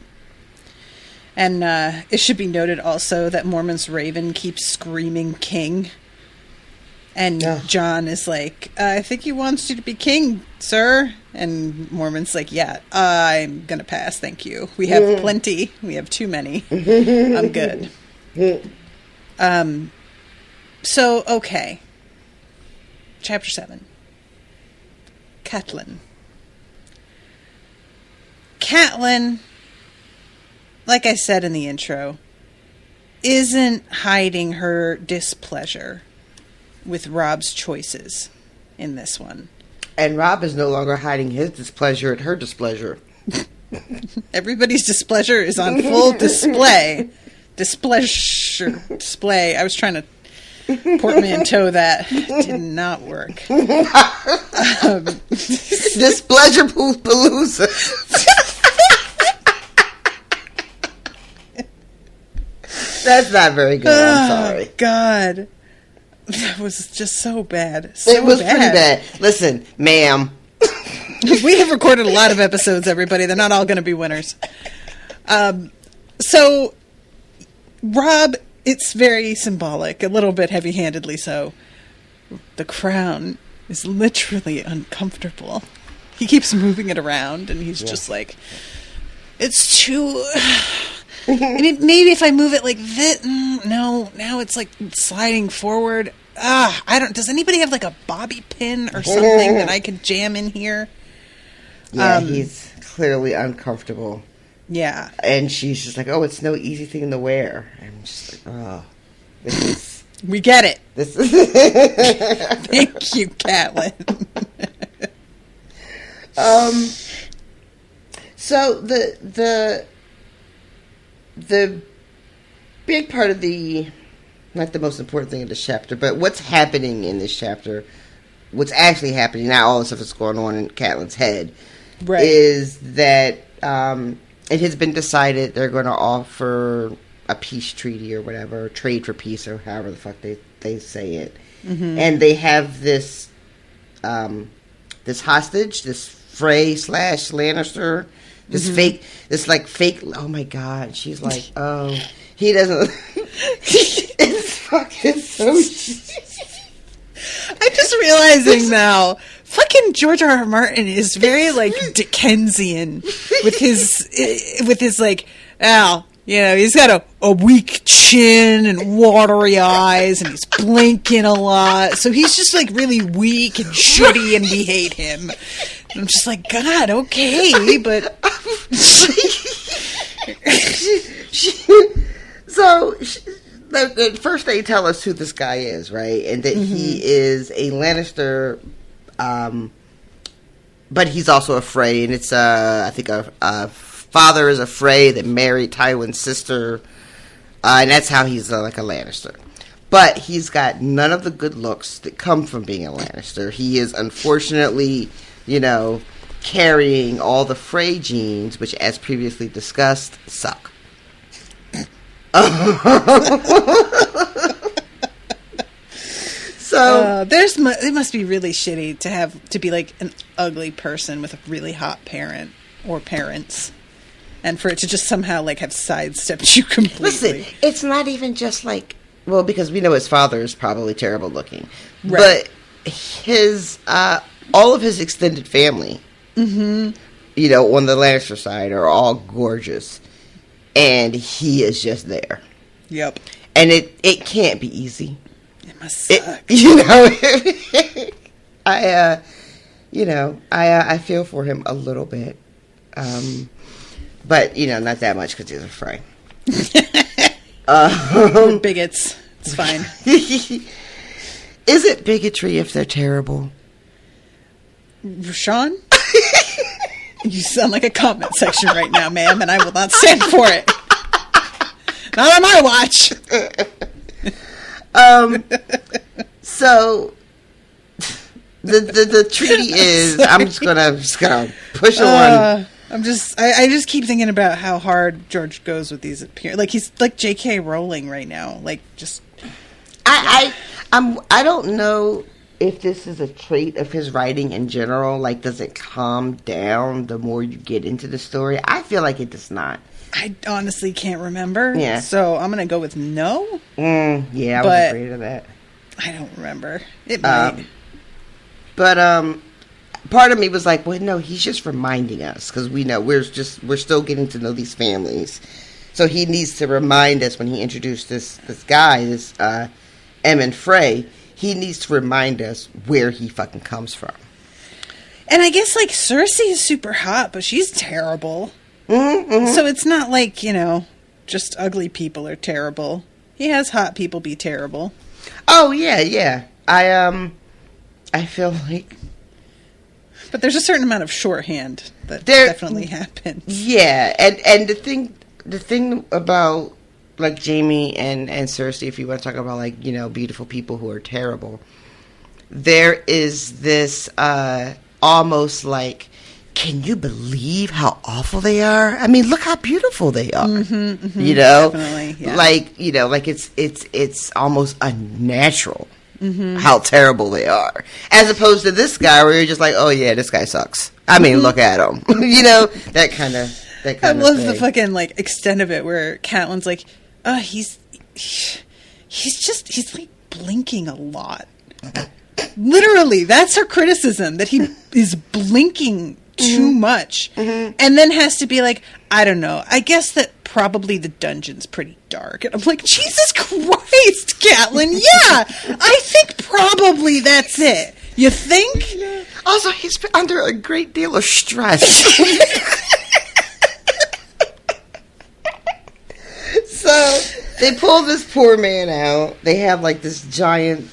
And it should be noted also that Mormont's Raven keeps screaming king. And Jon is like, I think he wants you to be king, sir. And Mormont's like, yeah, I'm going to pass, thank you. We have plenty. We have too many. I'm good. So, okay. Chapter 7. Catelyn. Catelyn, like I said in the intro, isn't hiding her displeasure with Robb's choices in this one. And Robb is no longer hiding his displeasure at her displeasure. Everybody's displeasure is on full display. Display. I was trying to portmanteau that. It did not work. Displeasure palooza. That's not very good. I'm sorry. God. That was just so bad. It was pretty bad. Listen, ma'am. We have recorded a lot of episodes, everybody. They're not all going to be winners. So, Robb, it's very symbolic, a little bit heavy-handedly so. The crown is literally uncomfortable. He keeps moving it around, and he's just like, it's too... I mean, maybe if I move it like this... No, now it's like sliding forward. I don't... Does anybody have like a bobby pin or something that I could jam in here? Yeah, he's clearly uncomfortable. Yeah. And she's just like, oh, it's no easy thing to wear. I'm just like, oh, this is... We get it. This is... Thank you, Catelyn. So the big part of the... Not the most important thing in this chapter, but what's happening in this chapter, what's actually happening, not all the stuff that's going on in Catelyn's head, right, is that it has been decided they're going to offer a peace treaty or whatever, trade for peace or however the fuck they say it. Mm-hmm. And they have this this hostage, this Frey / Lannister, this fake, oh my god, she's like, oh, he doesn't, it's fucking so I'm just realizing now, fucking George R.R. Martin is very, like, Dickensian with his like, he's got a weak chin and watery eyes, and he's blinking a lot. So he's just, like, really weak and shitty, and we hate him. And I'm just like, God, okay, but... First they tell us who this guy is, right? And that he is a Lannister, but he's also a Frey, and it's I think a father is a Frey that married Tywin's sister, and that's how he's like a Lannister. But he's got none of the good looks that come from being a Lannister. He is unfortunately, carrying all the Frey genes, which, as previously discussed, suck. So it must be really shitty to be like an ugly person with a really hot parent or parents, and for it to just somehow like have sidestepped you completely. Listen, it's not even just like, well, because we know his father is probably terrible looking, right, but his all of his extended family, on the Lannister side, are all gorgeous. And he is just there. Yep. And it can't be easy. It must suck. I feel for him a little bit. But, not that much because he's a Frey. We're bigots. It's fine. Is it bigotry if they're terrible? Sean? You sound like a comment section right now, ma'am, and I will not stand for it. Not on my watch. So the treaty is. I'm just gonna push on. I just keep thinking about how hard George goes with these appearances. Like he's like J.K. Rowling right now. Like just. I don't know if this is a trait of his writing in general. Like, does it calm down the more you get into the story? I feel like it does not. I honestly can't remember. Yeah. So I'm going to go with no. Yeah, I was afraid of that. I don't remember. It might. But part of me was like, well, no, he's just reminding us. Because we know we're still getting to know these families. So he needs to remind us when he introduced this guy, this Emmon Frey. He needs to remind us where he fucking comes from. And I guess, like, Cersei is super hot, but she's terrible. So it's not like, just ugly people are terrible. He has hot people be terrible. Oh, yeah. I feel like... But there's a certain amount of shorthand that definitely happens. Yeah, and the thing about, like, Jaime and Cersei, if you want to talk about, like, you know, beautiful people who are terrible, there is this almost like, can you believe how awful they are? I mean, look how beautiful they are. You know? Definitely, yeah. Like, you know, like it's almost unnatural how terrible they are. As opposed to this guy where you're just like, oh yeah, this guy sucks. I mean, look at him. You know? That kind of I love the fucking, like, extent of it where Catelyn's like, he's like blinking a lot. Literally, that's her criticism, that he is blinking too much. And then has to be like, I don't know, I guess that probably the dungeon's pretty dark. And I'm like, Jesus Christ, Catelyn, yeah, I think probably that's it. You think? Yeah. Also, he's been under a great deal of stress. So they pull this poor man out. They have like this giant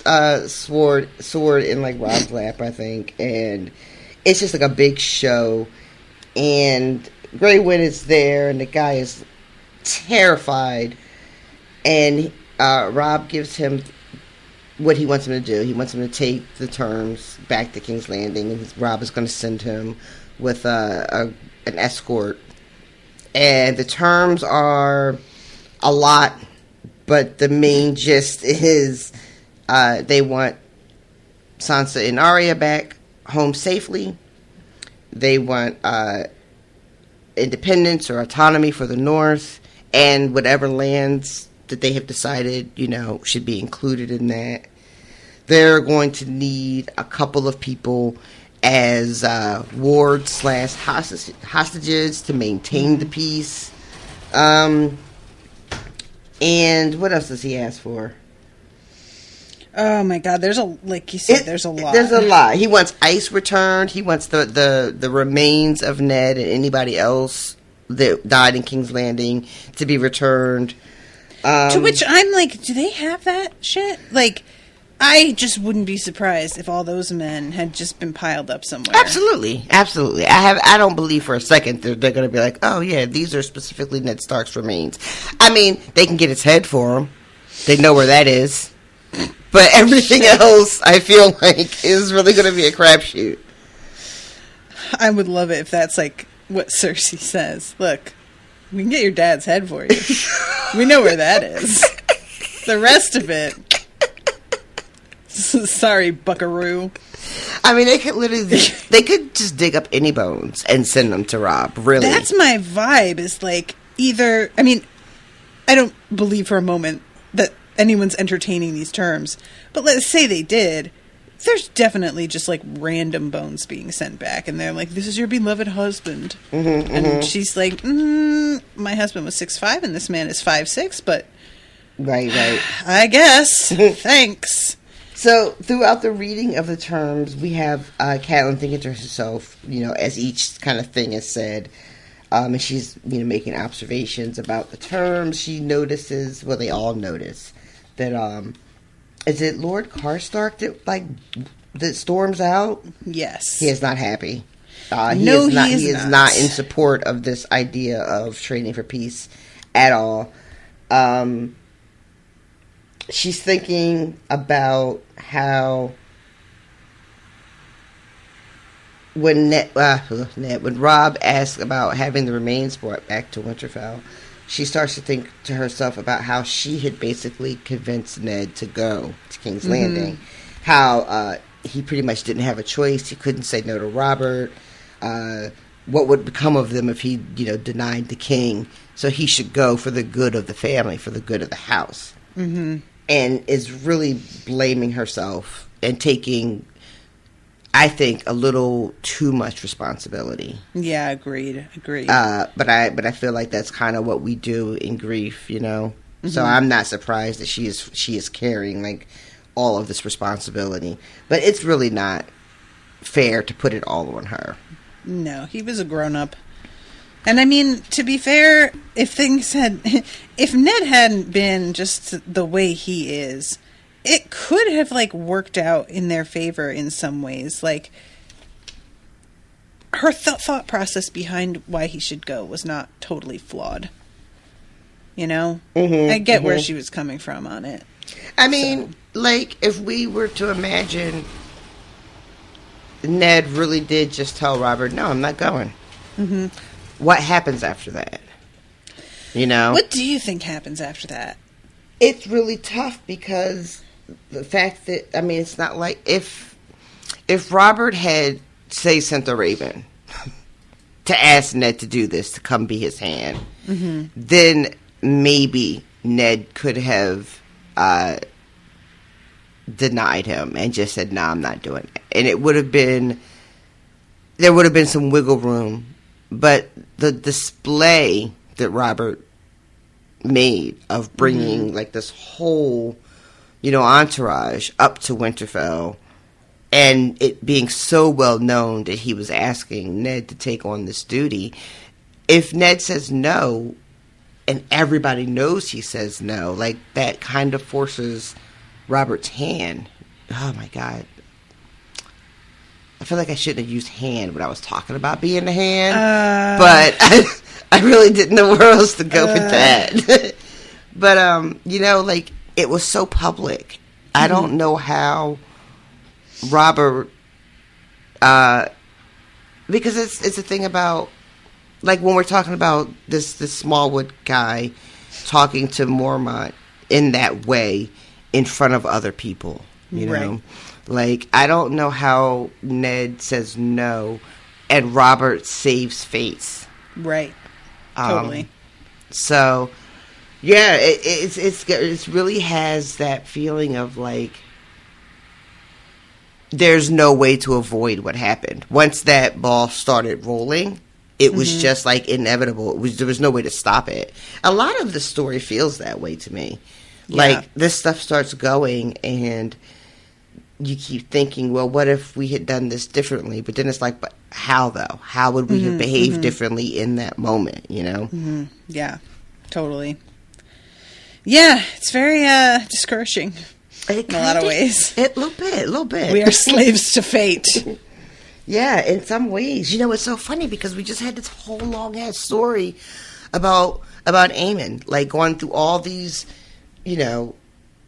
sword in like Robb's lap, I think, and it's just like a big show. And Grey Wind is there, and the guy is terrified. And Robb gives him what he wants him to do. He wants him to take the terms back to King's Landing, and Robb is going to send him with an escort. And the terms are a lot, but the main gist is they want Sansa and Arya back home safely. They want independence or autonomy for the North, and whatever lands that they have decided, you know, should be included in that. They're going to need a couple of people as wards / hostages to maintain the peace. And what else does he ask for? Oh my God, there's a, like you said, there's a lot. There's a lot. He wants ice returned. He wants the remains of Ned and anybody else that died in King's Landing to be returned. To which I'm like, do they have that shit? Like, I just wouldn't be surprised if all those men had just been piled up somewhere. Absolutely. I don't believe for a second they're going to be like, oh yeah, these are specifically Ned Stark's remains. I mean, they can get his head for him. They know where that is. But everything else, I feel like, is really going to be a crapshoot. I would love it if that's like what Cersei says. Look, we can get your dad's head for you. We know where that is. The rest of it. Sorry, buckaroo. I mean, they could just dig up any bones and send them to Robb, really. That's my vibe, is like, either, I mean, I don't believe for a moment that anyone's entertaining these terms, but let's say they did. There's definitely just like random bones being sent back, and they're like, this is your beloved husband. And she's like, my husband was 6'5", and this man is 5'6", but right. I guess. Thanks. So, throughout the reading of the terms, we have Catelyn thinking to herself, you know, as each kind of thing is said, and she's, you know, making observations about the terms. She notices, well, they all notice, that, is it Lord Karstark that storms out? Yes. He is not happy. He is not in support of this idea of trading for peace at all. She's thinking about how when Robb asks about having the remains brought back to Winterfell, she starts to think to herself about how she had basically convinced Ned to go to King's Landing. How he pretty much didn't have a choice. He couldn't say no to Robert. What would become of them if he, you know, denied the king? So he should go for the good of the family, for the good of the house. And is really blaming herself and taking, I think, a little too much responsibility. Yeah, agreed. But I feel like that's kind of what we do in grief, you know. So I'm not surprised that she is carrying like all of this responsibility. But it's really not fair to put it all on her. No, he was a grown up. And I mean, to be fair, if Ned hadn't been just the way he is, it could have, like, worked out in their favor in some ways. Like, her thought process behind why he should go was not totally flawed. You know? I get where she was coming from on it. I mean, like, if we were to imagine Ned really did just tell Robert, no, I'm not going. What happens after that? You know? What do you think happens after that? It's really tough because the fact that, I mean, it's not like if Robert had, say, sent a raven to ask Ned to do this, to come be his hand, then maybe Ned could have denied him and just said, no, I'm not doing it. And it would have been, there would have been some wiggle room. But the display that Robert made of bringing like this whole, you know, entourage up to Winterfell, and it being so well known that he was asking Ned to take on this duty, if Ned says no, and everybody knows he says no, like, that kind of forces Robert's hand. Oh my God. I feel like I shouldn't have used hand when I was talking about being a hand, but I really didn't know where else to go with that. But, you know, like, it was so public. I don't know how Robert, because it's a thing about, like, when we're talking about this Smallwood guy talking to Mormont in that way in front of other people, you know? Right. Like, I don't know how Ned says no and Robert saves face. Right. Totally. So, yeah, it really has that feeling of, like, there's no way to avoid what happened. Once that ball started rolling, it was just, like, inevitable. There was no way to stop it. A lot of the story feels that way to me. Yeah. Like, this stuff starts going and you keep thinking, well, what if we had done this differently? But then it's like, but how, though? How would we have behaved differently in that moment, you know? Yeah, totally. Yeah, it's very discouraging in a lot of ways. A little bit. We are slaves to fate. Yeah, in some ways. You know, it's so funny because we just had this whole long-ass story about Aemon, like, going through all these, you know,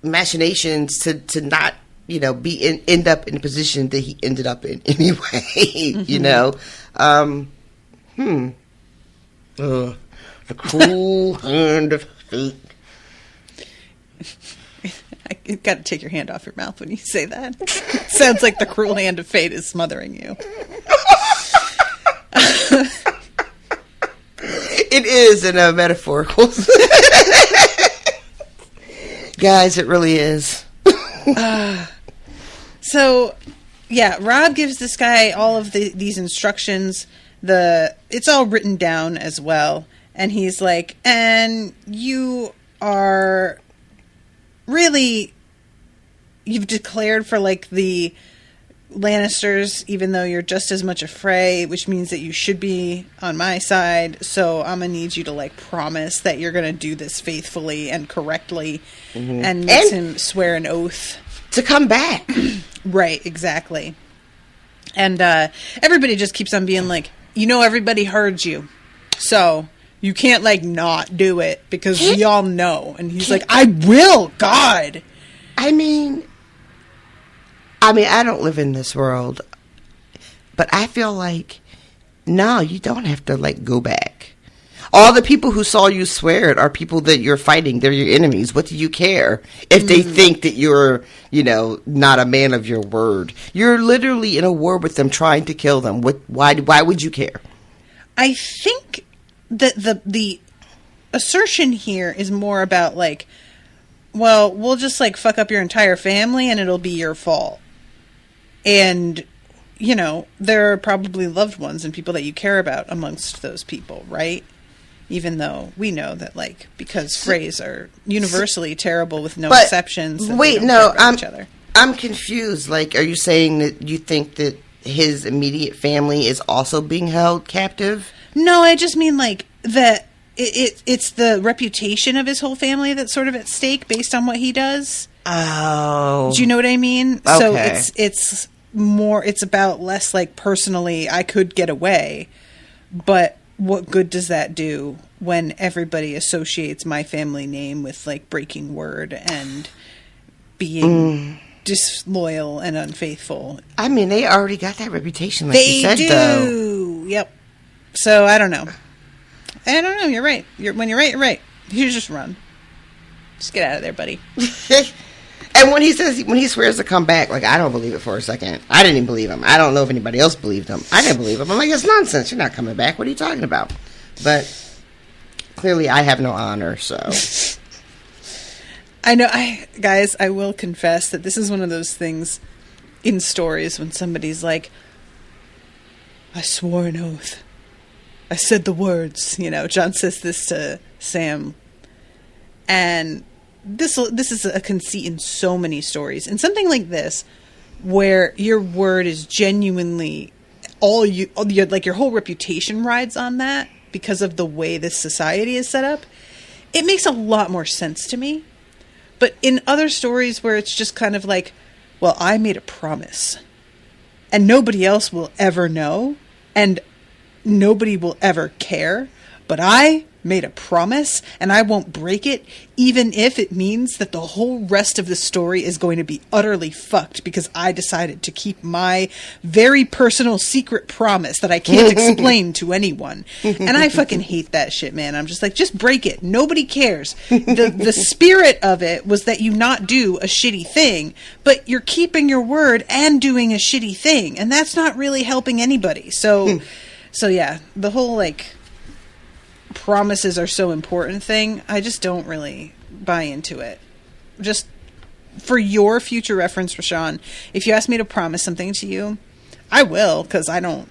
machinations to not, you know, end up in the position that he ended up in anyway, you know. The cruel hand of fate. You got to take your hand off your mouth when you say that. It sounds like the cruel hand of fate is smothering you. It is in a metaphorical. Guys, it really is. So, yeah, Robb gives this guy all of these instructions. It's all written down as well. And he's like, and you are really, you've declared for, like, the Lannisters, even though you're just as much a Frey, which means that you should be on my side. So I'm going to need you to, like, promise that you're going to do this faithfully and correctly. And makes him swear an oath. To come back. Right, exactly. And everybody just keeps on being like, you know, everybody heard you. So you can't, like, not do it because we all know. And he's like, I will, God. I mean, I don't live in this world, but I feel like, no, you don't have to, like, go back. All the people who saw you swear it are people that you're fighting. They're your enemies. What do you care if they think that you're, you know, not a man of your word? You're literally in a war with them, trying to kill them. Why would you care? I think that the assertion here is more about, like, well, we'll just, like, fuck up your entire family and it'll be your fault. And, you know, there are probably loved ones and people that you care about amongst those people, right? Even though we know that, like, because Freys are universally terrible with exceptions. Wait, no, I'm confused. Like, are you saying that you think that his immediate family is also being held captive? No, I just mean like that it's the reputation of his whole family that's sort of at stake based on what he does. Oh. Do you know what I mean? Okay. So it's more, it's about less like personally, I could get away, but what good does that do when everybody associates my family name with like breaking word and being disloyal and unfaithful? I mean, they already got that reputation, like They you said, do. though. Yep. So I don't know. You're right. When you're right, you're right. You just run. Just get out of there, buddy. And when he swears to come back, like, I don't believe it for a second. I didn't even believe him. I don't know if anybody else believed him. I didn't believe him. I'm like, it's nonsense. You're not coming back. What are you talking about? But clearly I have no honor, so. I know, guys, I will confess that this is one of those things in stories when somebody's like, I swore an oath. I said the words. You know, Jon says this to Sam. And this is a conceit in so many stories. And something like this, where your word is genuinely like your whole reputation rides on that because of the way this society is set up, it makes a lot more sense to me. But in other stories where it's just kind of like, well, I made a promise and nobody else will ever know and nobody will ever care, but I made a promise and I won't break it, even if it means that the whole rest of the story is going to be utterly fucked because I decided to keep my very personal secret promise that I can't explain to anyone. And I fucking hate that shit, man. I'm just like, just break it. Nobody cares. The spirit of it was that you not do a shitty thing, but you're keeping your word and doing a shitty thing, and that's not really helping anybody. So yeah, the whole like promises are so important thing, I just don't really buy into it. Just for your future reference, Rashawn, if you ask me to promise something to you, I will, because I don't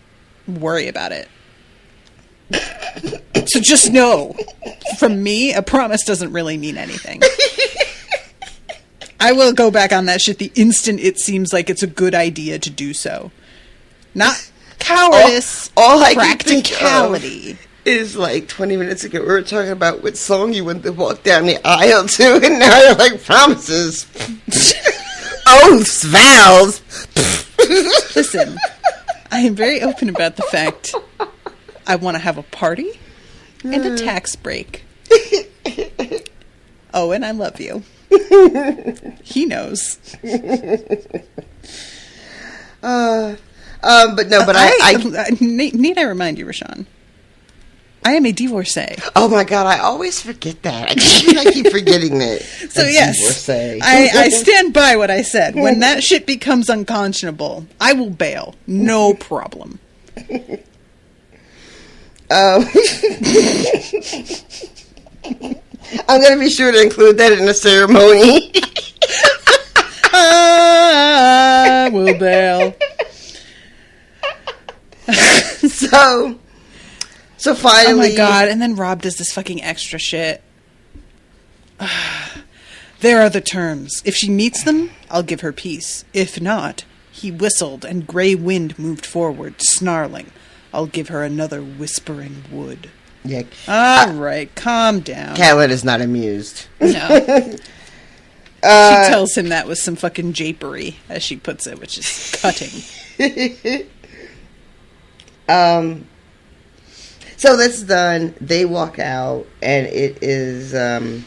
worry about it. So just know, from me, a promise doesn't really mean anything. I will go back on that shit the instant it seems like it's a good idea to do so. Not cowardice, all I practicality. Is like 20 minutes ago we were talking about which song you went to walk down the aisle to, and now you're like, promises, oaths, vows. Listen, I am very open about the fact I want to have a party and a tax break. Owen, I love you. He knows. But I need I remind you, Rashawn, I am a divorcee. Oh my god, I always forget that. I keep forgetting that. So yes, I stand by what I said. When that shit becomes unconscionable, I will bail. No problem. I'm going to be sure to include that in the ceremony. I will bail. So finally... Oh my god, and then Robb does this fucking extra shit. There are the terms. If she meets them, I'll give her peace. If not, he whistled, and grey wind moved forward, snarling. I'll give her another whispering wood. Yeah. All right, calm down. Catelyn is not amused. No. She tells him that with some fucking japery, as she puts it, which is cutting. So that's done. They walk out, and it is her,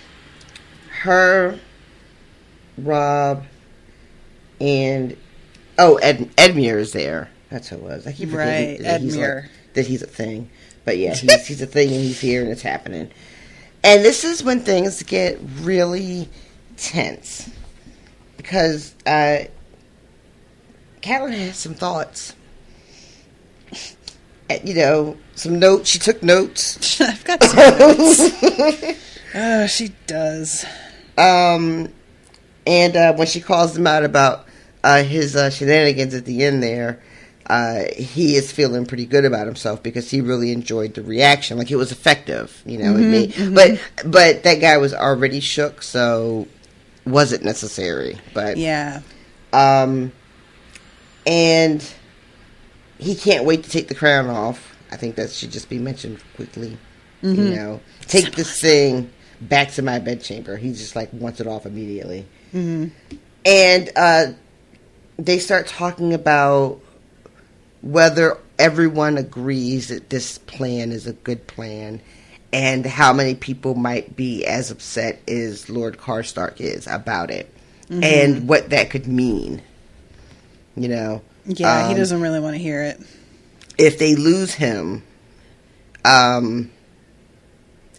Robb, and Edmure is there. That's who it was. I keep forgetting that he's a thing. But yeah, he's a thing, and he's here, and it's happening. And this is when things get really tense, because Catelyn has some thoughts. Some notes. She took notes. I've got some notes. Oh, she does. And when she calls him out about his shenanigans at the end there, he is feeling pretty good about himself because he really enjoyed the reaction. Like, it was effective, But that guy was already shook, so wasn't necessary. But yeah. And he can't wait to take the crown off. I think that should just be mentioned quickly. You know, take this thing back to my bedchamber. He just like wants it off immediately. And they start talking about whether everyone agrees that this plan is a good plan, and how many people might be as upset as Lord Karstark is about it, and what that could mean. You know? Yeah, he doesn't really want to hear it. If they lose him,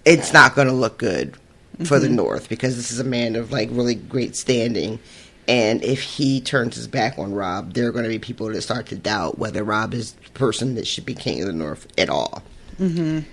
it's not going to look good for the North, because this is a man of like really great standing. And if he turns his back on Robb, there are going to be people that start to doubt whether Robb is the person that should be king of the North at all. They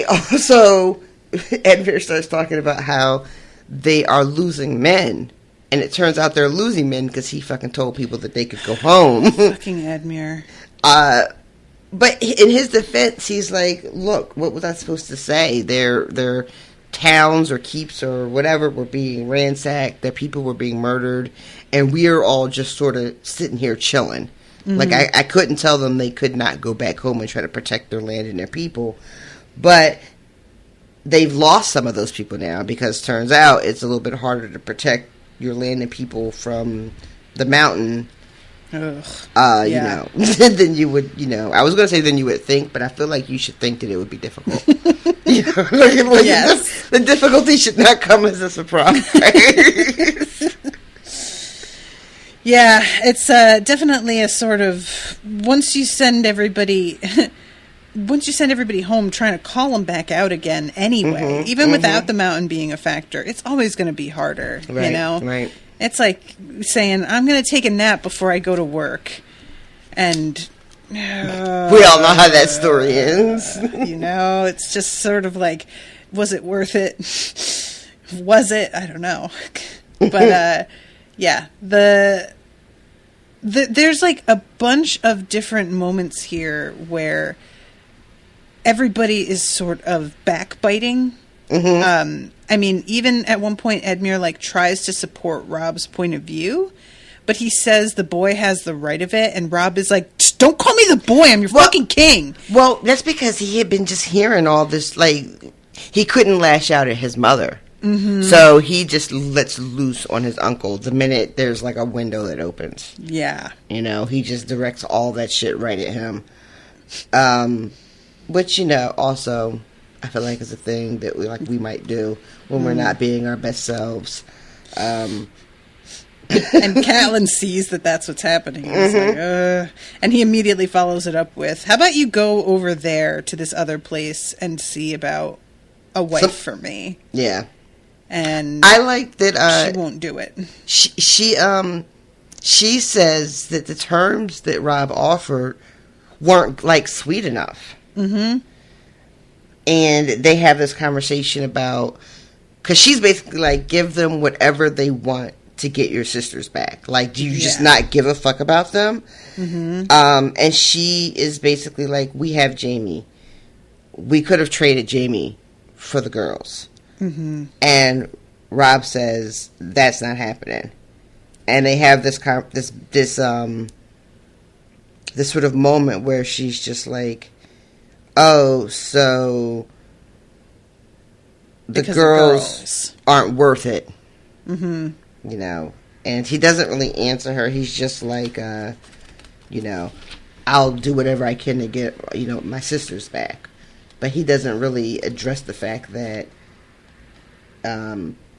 also, Edmure starts talking about how they are losing men. And it turns out they're losing men because he fucking told people that they could go home. Fucking Edmure. But in his defense, he's like, look, what was I supposed to say? Their towns or keeps or whatever were being ransacked. Their people were being murdered. And we are all just sort of sitting here chilling. Like, I couldn't tell them they could not go back home and try to protect their land and their people. But they've lost some of those people now, because it turns out it's a little bit harder to protect your land and people from the mountain, you know, than you would, you know. I was going to say than you would think, but I feel like you should think that it would be difficult. You know, Yes. The difficulty should not come as a surprise. Yeah, it's definitely a sort of, once you send everybody home, trying to call them back out again anyway, even without the mountain being a factor, it's always going to be harder, Right, you know? right. It's like saying, I'm going to take a nap before I go to work. And We all know how that story ends. you know, it's just sort of like, was it worth it? Was it? I don't know. But, yeah, there's like a bunch of different moments here where everybody is sort of backbiting. I mean, even at one point, Edmure like tries to support Robb's point of view, but he says the boy has the right of it, and Robb is like, "Don't call me the boy. I'm your fucking king." Well, that's because he had been just hearing all this. Like, he couldn't lash out at his mother, so he just lets loose on his uncle the minute there's like a window that opens. Yeah, You know, he just directs all that shit right at him. Which, you know, also I feel like is a thing that we might do when we're not being our best selves. and Catelyn sees that that's what's happening. He's like, and he immediately follows it up with, "How about you go over there to this other place and see about a wife for me?" Yeah, and I like that. she won't do it. She says that the terms that Robb offered weren't like sweet enough. And they have this conversation about, because she's basically like, give them whatever they want to get your sisters back. Like, do you just not give a fuck about them? And she is basically like, we have Jaime. We could have traded Jaime for the girls. And Robb says that's not happening. And they have this sort of moment where she's just like, oh, so the girls aren't worth it. You know, and he doesn't really answer her. He's just like, you know, I'll do whatever I can to get, you know, my sisters back. But he doesn't really address the fact that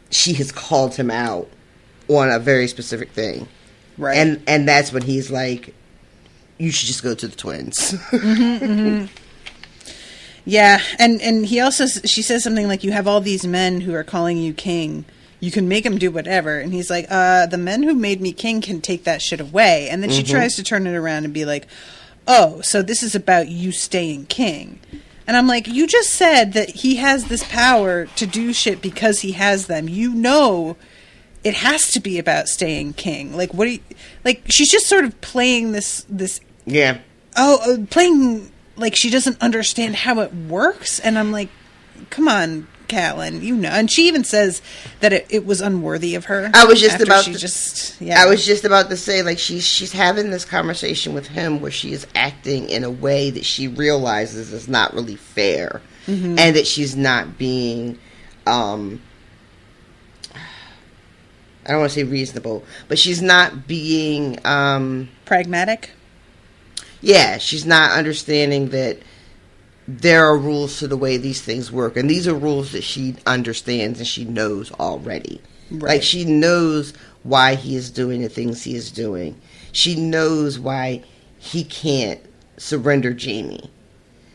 she has called him out on a very specific thing. Right. And that's when he's like, you should just go to the twins. Yeah, and he also, she says something like, you have all these men who are calling you king. You can make them do whatever. And he's like, the men who made me king can take that shit away. And then she tries to turn it around and be like, oh, so this is about you staying king. And I'm like, you just said that he has this power to do shit because he has them. You know it has to be about staying king. Like, what do you... Like, she's just sort of playing this... Yeah. Playing... Like, she doesn't understand how it works. And I'm like, come on, Catelyn, you know, and she even says that it was unworthy of her. I was just I was just about to say, like, she's having this conversation with him where she is acting in a way that she realizes is not really fair, and that she's not being, I don't want to say reasonable, but she's not being pragmatic. Yeah, she's not understanding that there are rules to the way these things work, and these are rules that she understands and she knows already. Right. Like, she knows why he is doing the things he is doing. She knows why he can't surrender Jaime.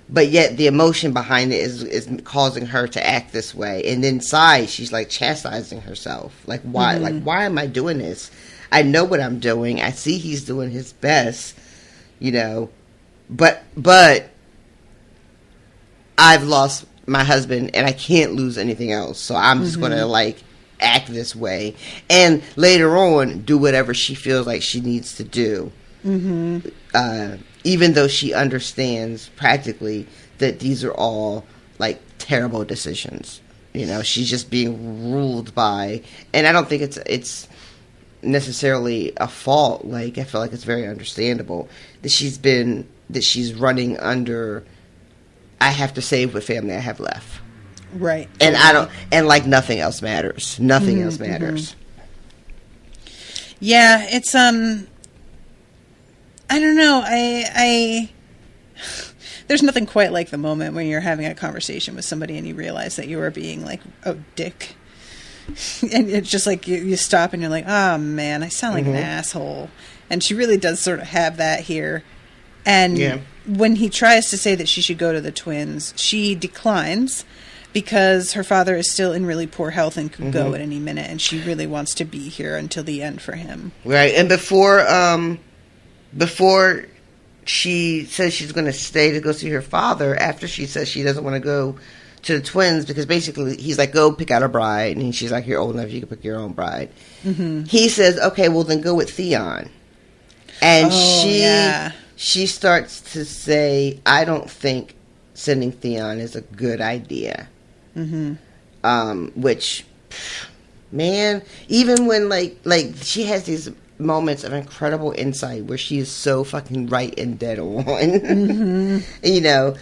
But yet the emotion behind it is causing her to act this way. And inside, she's, like, chastising herself. Like, why? Like, why am I doing this? I know what I'm doing. I see he's doing his best, you know. But I've lost my husband, and I can't lose anything else. So I'm just going to, like, act this way. And later on, do whatever she feels like she needs to do. Even though she understands practically that these are all, like, terrible decisions. You know, she's just being ruled by, and I don't think it's necessarily a fault. Like, I feel like it's very understandable that she's running under, I have to save what family I have left. Right. And like, nothing else matters. Nothing else matters. Yeah, it's, I don't know. I there's nothing quite like the moment when you're having a conversation with somebody and you realize that you are being, like, a dick. And it's just like you stop and you're like, oh, man, I sound like an asshole. And she really does sort of have that here. And when he tries to say that she should go to the twins, she declines because her father is still in really poor health and could go at any minute. And she really wants to be here until the end for him. Right. And before she says she's going to stay to go see her father, after she says she doesn't want to go to the twins, because basically he's like, go pick out a bride. And she's like, you're old enough, you can pick your own bride. He says, okay, well, then go with Theon. And she starts to say, I don't think sending Theon is a good idea. Which, man, even when, like she has these moments of incredible insight where she is so fucking right and dead on, you know,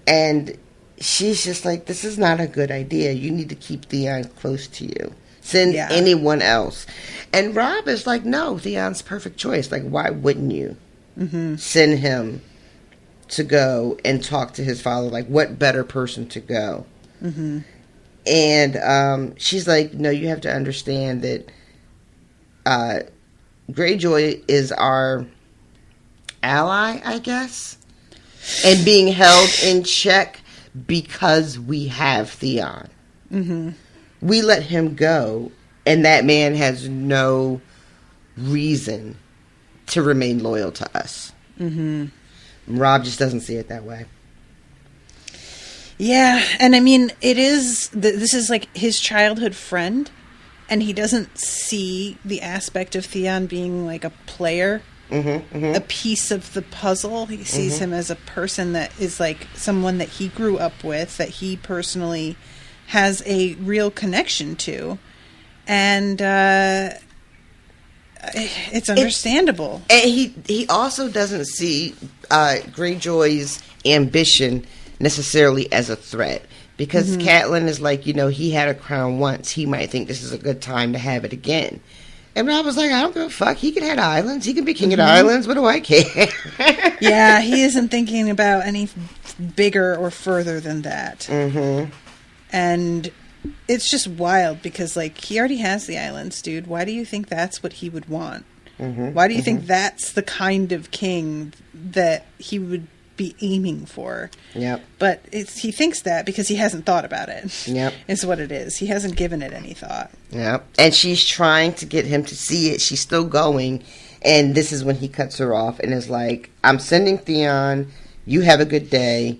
and she's just like, this is not a good idea. You need to keep Theon close to you. Send anyone else. And Robb is like, no, Theon's perfect choice. Like, why wouldn't you send him to go and talk to his father? Like, what better person to go? And she's like, no, you have to understand that Greyjoy is our ally, I guess, and being held in check because we have Theon. We let him go, and that man has no reason to remain loyal to us. Robb just doesn't see it that way. Yeah, and I mean, this is like his childhood friend, and he doesn't see the aspect of Theon being like a player, a piece of the puzzle. He sees him as a person that is like someone that he grew up with, that he personally has a real connection to, and it's understandable. And he also doesn't see Greyjoy's ambition necessarily as a threat. Because Catelyn is like, you know, he had a crown once. He might think this is a good time to have it again. And Robb was like, I don't give a fuck. He can have islands. He can be king of the islands. What do I care? Yeah, he isn't thinking about any bigger or further than that. And it's just wild because, like, he already has the islands, dude. Why do you think that's what he would want? Why do you think that's the kind of king that he would be aiming for? But he thinks that because he hasn't thought about it. Is what it is. He hasn't given it any thought. And she's trying to get him to see it. She's still going, and this is when he cuts her off and is like, I'm sending Theon, you have a good day,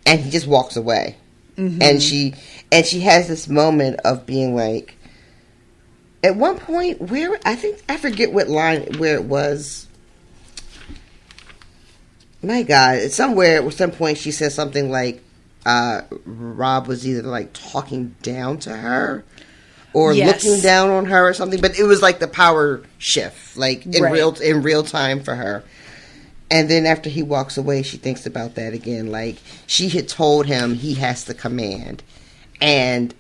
and he just walks away. And she has this moment of being like, at one point where I forget what line where it was. My God, it's somewhere at some point she says something like, Robb was either like talking down to her or Yes. looking down on her or something. But it was like the power shift, like in real time for her. And then after he walks away, she thinks about that again. Like, she had told him he has to command. And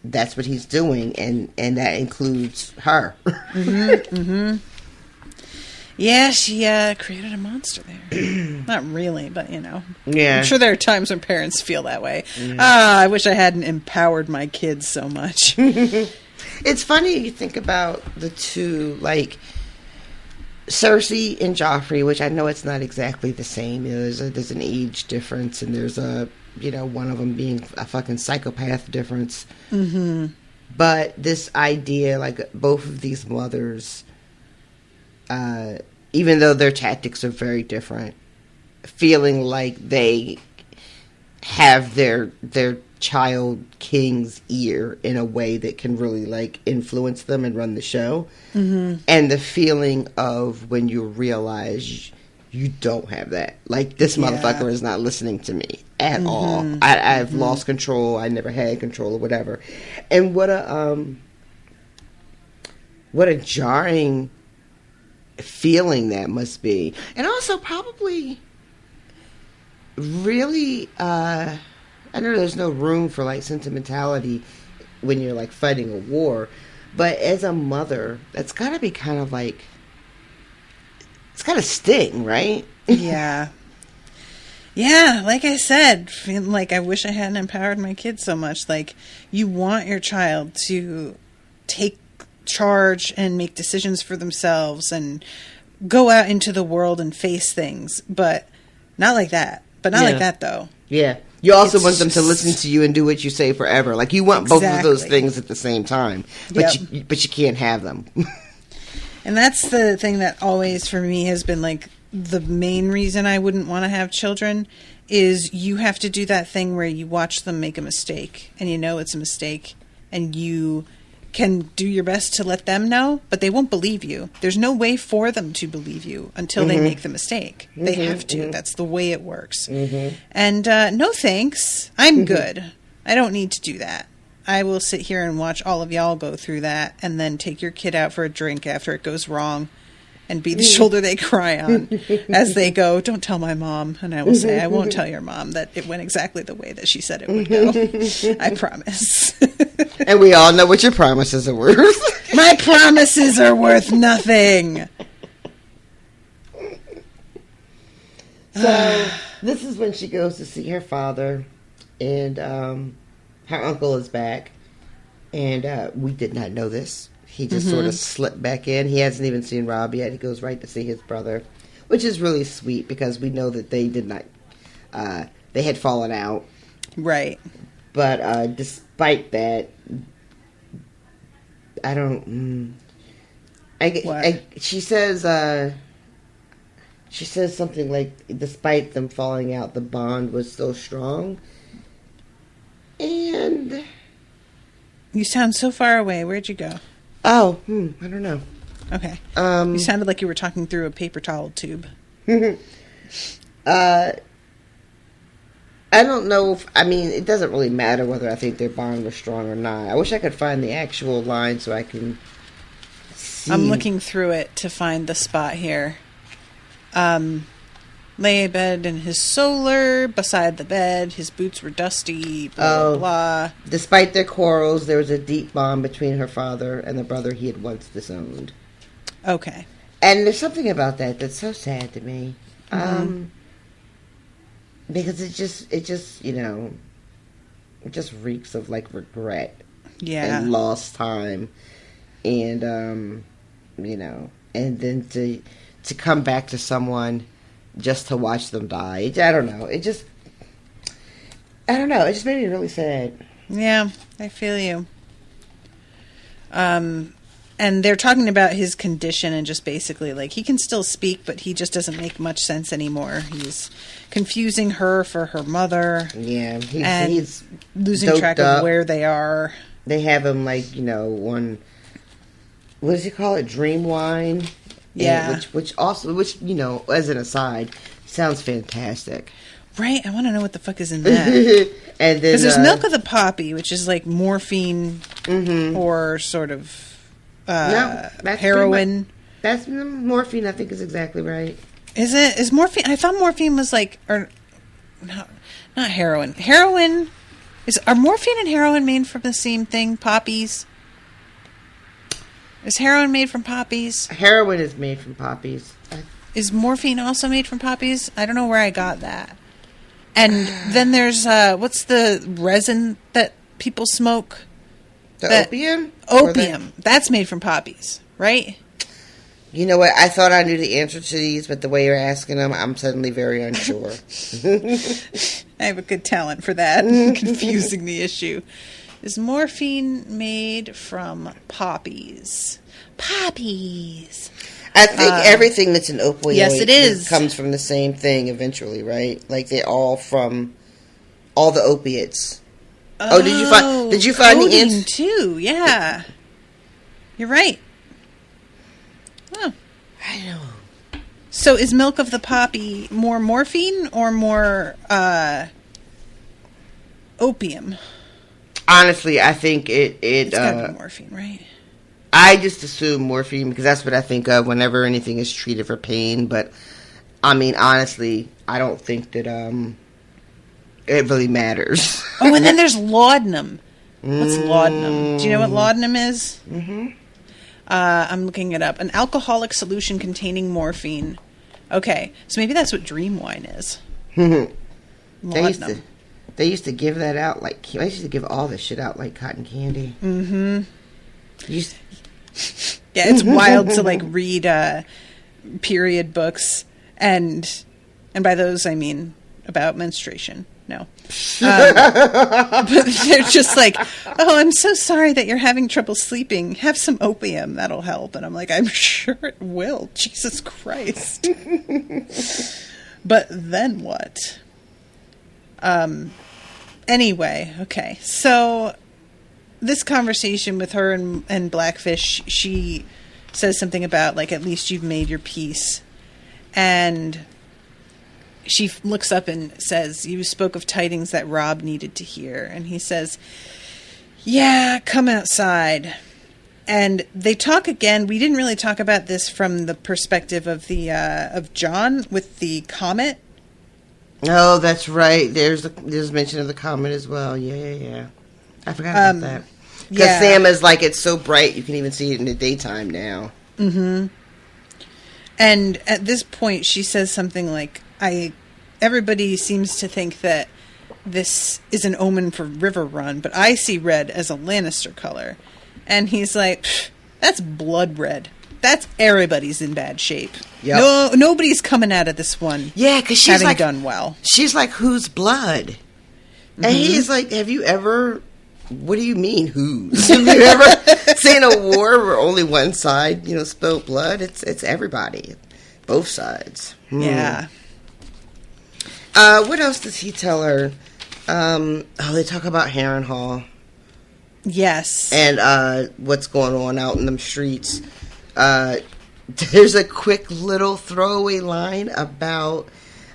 that's what he's doing. And that includes her. Yeah, she created a monster there. Not really, but, you know. Yeah. I'm sure there are times when parents feel that way. I wish I hadn't empowered my kids so much. It's funny you think about the two, like, Cersei and Joffrey, which I know it's not exactly the same. You know, there's an age difference, and there's one of them being a fucking psychopath difference. Mm-hmm. But this idea, like, both of these mothers, even though their tactics are very different, feeling like they have their child king's ear in a way that can really, like, influence them and run the show. Mm-hmm. And the feeling of when you realize you don't have that. Like, this motherfucker is not listening to me at all. I've lost control. I never had control or whatever. And what a jarring feeling that must be. And also probably really, I know there's no room for, like, sentimentality when you're, like, fighting a war, but as a mother, that's gotta be kind of like, it's gotta sting, right? Yeah. Yeah, like I said, feeling like I wish I hadn't empowered my kids so much. Like, you want your child to take charge and make decisions for themselves and go out into the world and face things, but not like that. But not like that, though. Yeah. You also want them to listen to you and do what you say forever. Like, you want both of those things at the same time, but you can't have them. And that's the thing that always, for me, has been, like, the main reason I wouldn't want to have children is you have to do that thing where you watch them make a mistake, and you know it's a mistake, and you can do your best to let them know, but they won't believe you. There's no way for them to believe you until they make the mistake. They have to. That's the way it works. And no thanks. I'm good. I don't need to do that. I will sit here and watch all of y'all go through that and then take your kid out for a drink after it goes wrong and be the shoulder they cry on as they go, don't tell my mom. And I will say, I won't tell your mom that it went exactly the way that she said it would go. I promise. And we all know what your promises are worth. My promises are worth nothing. So, this is when she goes to see her father, and her uncle is back. And we did not know this. He just sort of slipped back in. He hasn't even seen Robb yet. He goes right to see his brother, which is really sweet because we know that they did not, they had fallen out. Right. But despite that, she says something like, despite them falling out, the bond was still strong. And you sound so far away. Where'd you go? Oh, I don't know. Okay. You sounded like you were talking through a paper towel tube. I don't know it doesn't really matter whether I think their bond was strong or not. I wish I could find the actual line so I can see. I'm looking through it to find the spot here. Lay abed in his solar, beside the bed, his boots were dusty, blah, blah, blah. Despite their quarrels, there was a deep bond between her father and the brother he had once disowned. Okay. And there's something about that that's so sad to me. Because it just reeks of, like, regret. Yeah. And lost time. And, and then to come back to someone just to watch them die. I don't know. It just made me really sad. Yeah, I feel you. And they're talking about his condition and just basically, like, he can still speak, but he just doesn't make much sense anymore. He's confusing her for her mother. Yeah, he's losing track of where they are. They have him, like, on, what does he call it? Dream wine? Yeah. And which, as an aside, sounds fantastic. Right? I want to know what the fuck is in that. And then Because there's milk of the poppy, which is like morphine or sort of no, that's heroin. That's morphine, I think, is exactly right. Is it? Is morphine? I thought morphine was like, or no, not heroin. Heroin are morphine and heroin made from the same thing? Poppies. Is heroin made from poppies? Heroin is made from poppies. Is morphine also made from poppies? I don't know where I got that. And then there's what's the resin that people smoke? Opium? Opium. That's made from poppies, right? You know what? I thought I knew the answer to these, but the way you're asking them, I'm suddenly very unsure. I have a good talent for that, confusing the issue. Is morphine made from poppies? Poppies. I think everything that's an opioid yes, it is. comes from the same thing eventually, right? Like they're all from all the opiates. Oh, did you find the answer too? Yeah. You're right. Oh. I know. So is milk of the poppy more morphine or more opium? Honestly, I think It's gotta be morphine, right? I just assume morphine because that's what I think of whenever anything is treated for pain. But I mean, honestly, I don't think that it really matters. Oh, and then there's laudanum. What's laudanum? Do you know what laudanum is? Mm-hmm. I'm looking it up. An alcoholic solution containing morphine. Okay, so maybe that's what dream wine is. Laudanum. They used to give that out like they used to give all this shit out like cotton candy. Mm-hmm. Yeah, it's wild to like read period books and by those I mean about menstruation. No. But they're just like, oh, I'm so sorry that you're having trouble sleeping. Have some opium. That'll help. And I'm like, I'm sure it will. Jesus Christ. But then what? Anyway, okay. So this conversation with her and Blackfish, she says something about, like, at least you've made your peace. And she looks up and says, you spoke of tidings that Robb needed to hear. And he says, yeah, come outside. And they talk again. We didn't really talk about this from the perspective of the of Jon with the comet. Oh, that's right. There's mention of the comet as well. Yeah. I forgot about that. Because Sam is like, it's so bright, you can even see it in the daytime now. Mm-hmm. And at this point, she says something like, everybody seems to think that this is an omen for River Run, but I see red as a Lannister color. And he's like, that's blood red. That's everybody's in bad shape. Yep. No, nobody's coming out of this one. Yeah, because she's having like, done well. She's like, whose blood? Mm-hmm. And he's like, have you ever? What do you mean, whose? Have you ever seen a war where only one side, spilled blood? It's everybody, both sides. Yeah. What else does he tell her? They talk about Harrenhal. Yes. And what's going on out in them streets. There's a quick little throwaway line about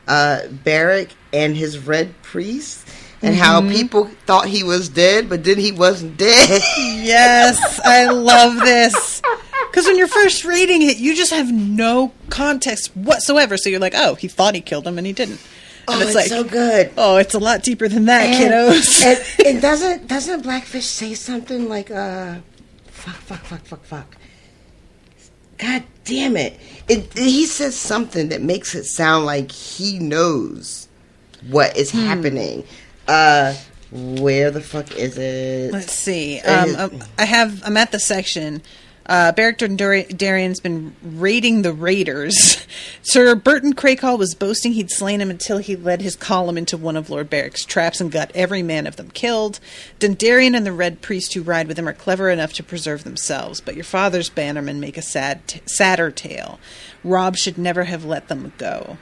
Beric and his Red Priest and how people thought he was dead, but then he wasn't dead. Yes, I love this. Because when you're first reading it, you just have no context whatsoever. So you're like, oh, he thought he killed him and he didn't. And it's like, so good. Oh, it's a lot deeper than that, kiddos. And doesn't Blackfish say something like, fuck. God damn it. He says something that makes it sound like he knows what is happening. Where the fuck is it? Let's see. I'm at the section. Beric Dondarrion's been raiding the raiders. Sir Burton Crakehall was boasting he'd slain him until he led his column into one of Lord Beric's traps and got every man of them killed. Dondarrion and the Red Priest who ride with him are clever enough to preserve themselves, but your father's bannermen make a sadder tale. Robb should never have let them go.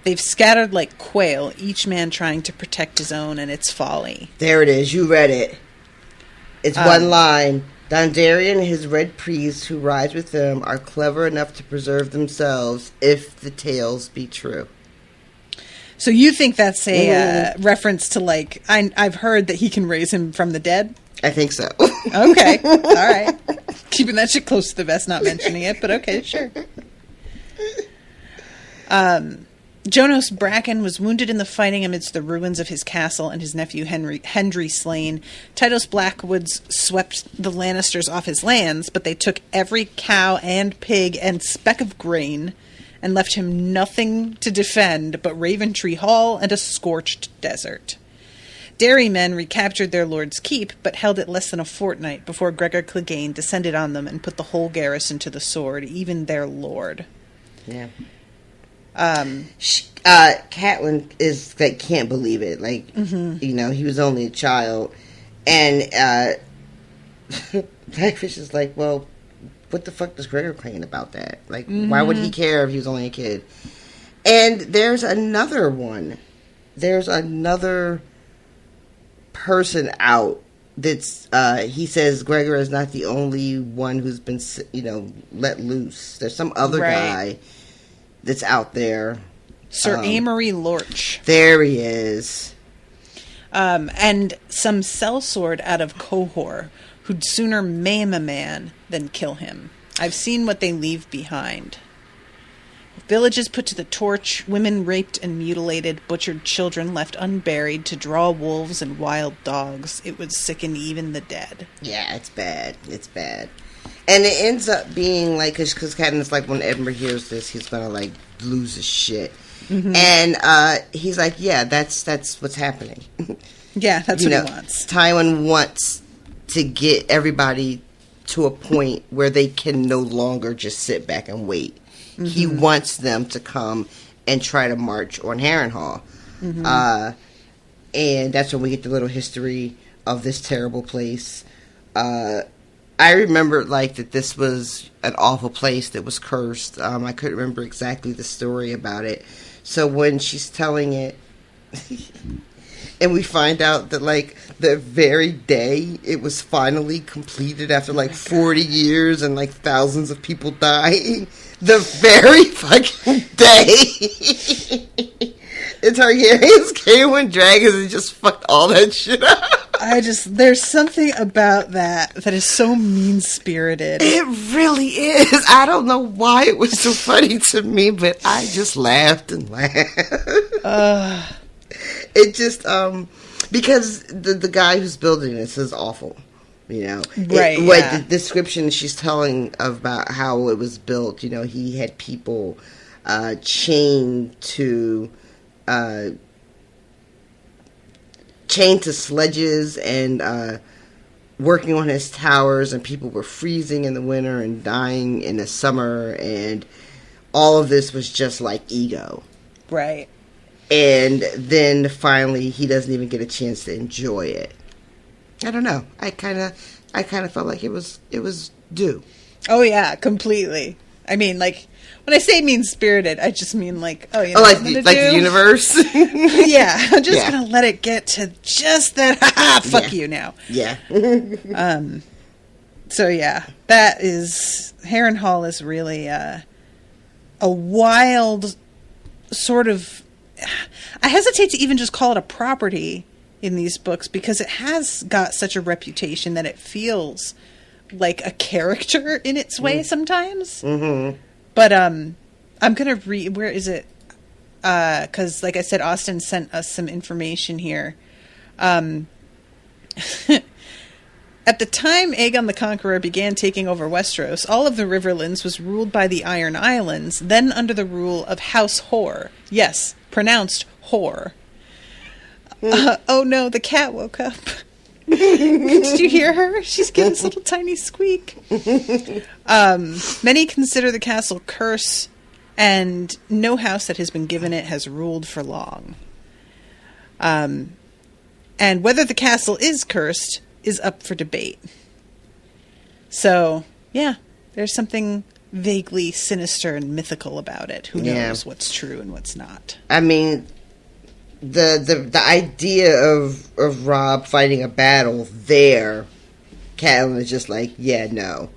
They've scattered like quail, each man trying to protect his own, and it's folly. There it is. You read it. It's one line. Dondarrion and his Red Priest who rides with them are clever enough to preserve themselves if the tales be true. So you think that's a reference to, like, I've heard that he can raise him from the dead? I think so. Okay. All right. Keeping that shit close to the vest, not mentioning it, but okay, sure. Jonas Bracken was wounded in the fighting amidst the ruins of his castle and his nephew Hendry slain. Tytos Blackwoods swept the Lannisters off his lands, but they took every cow and pig and speck of grain and left him nothing to defend but Raventree Hall and a scorched desert. Dairymen recaptured their lord's keep, but held it less than a fortnight before Gregor Clegane descended on them and put the whole garrison to the sword, even their lord. Yeah. Catelyn is like can't believe it. Like you know, he was only a child, and Blackfish is like, well, what the fuck does Gregor claim about that? Like, why would he care if he was only a kid? And there's another one. There's another person out that's he says Gregor is not the only one who's been, you know, let loose. There's some other guy that's out there. Sir Amory Lorch. There he is. And some sellsword out of Cohor, who'd sooner maim a man than kill him. I've seen what they leave behind. Villages put to the torch, women raped and mutilated, butchered children left unburied to draw wolves and wild dogs. It would sicken even the dead. Yeah, it's bad. It's bad. And it ends up being like, because Catelyn's like, when Edmure hears this, he's gonna like lose his shit. And he's like, yeah, that's what's happening. Yeah, that's what he wants. Tywin wants to get everybody to a point where they can no longer just sit back and wait. He wants them to come and try to march on Harrenhal. And that's when we get the little history of this terrible place. I remember, like, that this was an awful place that was cursed. I couldn't remember exactly the story about it. So when she's telling it, and we find out that, like, the very day it was finally completed after, like, 40 years and, like, thousands of people dying, the very fucking day the Targaryens came when dragons and just fucked all that shit up. There's something about that is so mean-spirited. It really is. I don't know why it was so funny to me, but I just laughed and laughed. It just, because the guy who's building this is awful, you know. Right, the description she's telling about how it was built, you know, he had people chained to sledges and working on his towers, and people were freezing in the winter and dying in the summer, and all of this was just like ego. Right. And then finally he doesn't even get a chance to enjoy it. I don't know. I kind of felt like it was due. Oh yeah, completely. I mean, like, when I say mean-spirited, I just mean like, oh, you know, like the universe. Yeah, I'm just gonna let it get to just that. Fuck you now. Yeah. So yeah, that is Harrenhal is really a wild sort of. I hesitate to even just call it a property in these books because it has got such a reputation that it feels like a character in its way sometimes. Mm-hmm. But I'm gonna read. Where is it? Because, like I said, Austin sent us some information here. At the time Aegon the Conqueror began taking over Westeros, all of the Riverlands was ruled by the Iron Islands, then under the rule of House Hor. Yes, pronounced Hor. Oh no, the cat woke up. Did you hear her? She's giving this little tiny squeak. Many consider the castle curse, and no house that has been given it has ruled for long. And whether the castle is cursed is up for debate. So, yeah, there's something vaguely sinister and mythical about it. Who knows what's true and what's not? I mean, the idea of Robb fighting a battle there, Catelyn is just like, yeah, no.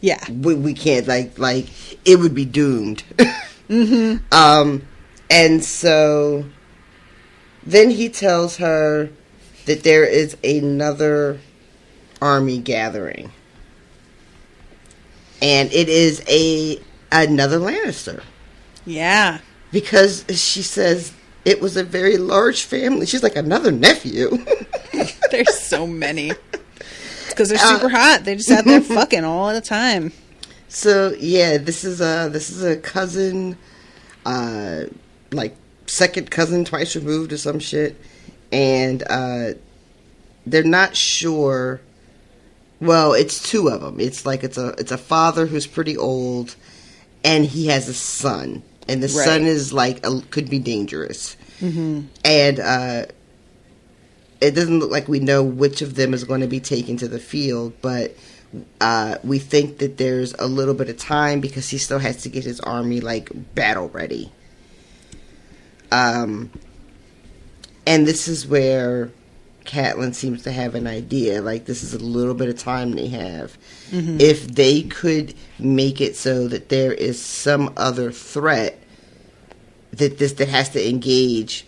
Yeah. We can't, like, it would be doomed. Mm-hmm. And so Then he tells her that there is another army gathering. And it is another Lannister. Yeah. Because she says it was a very large family. She's like, another nephew. There's so many. It's because they're super hot. They're just out there fucking all the time. So yeah, this is a cousin, like second cousin twice removed or some shit, and they're not sure. Well, it's two of them. It's like it's a father who's pretty old, and he has a son, and the son is like could be dangerous, and it doesn't look like we know which of them is going to be taken to the field, but we think that there's a little bit of time because he still has to get his army like battle ready. And this is where Catelyn seems to have an idea. Like, this is a little bit of time they have. Mm-hmm. If they could make it so that there is some other threat that has to engage,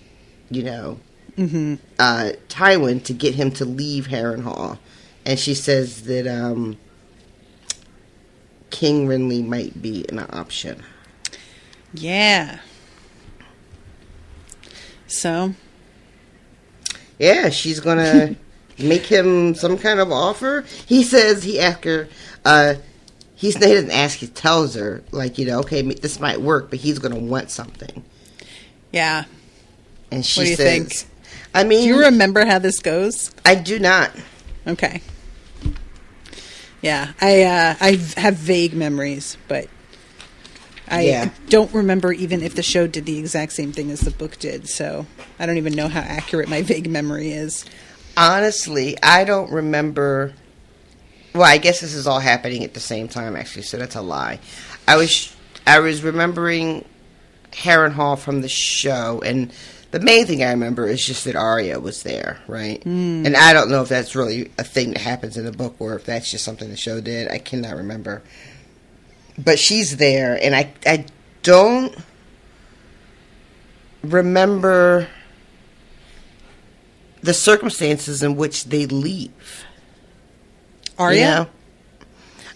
Tywin to get him to leave Harrenhal. And she says that King Renly might be an option. Yeah. So? Yeah, she's going to make him some kind of offer. He says, he asks her, he doesn't ask, he tells her, like, okay, this might work, but he's going to want something. Yeah. And she what do you says, think? I mean... Do you remember how this goes? I do not. Okay. Yeah, I have vague memories, but I don't remember even if the show did the exact same thing as the book did, so I don't even know how accurate my vague memory is. Honestly, I don't remember... Well, I guess this is all happening at the same time, actually, so that's a lie. I was remembering Harrenhal from the show, and the main thing I remember is just that Arya was there, right? And I don't know if that's really a thing that happens in the book or if that's just something the show did. I cannot remember. But she's there, and I don't remember the circumstances in which they leave. Arya?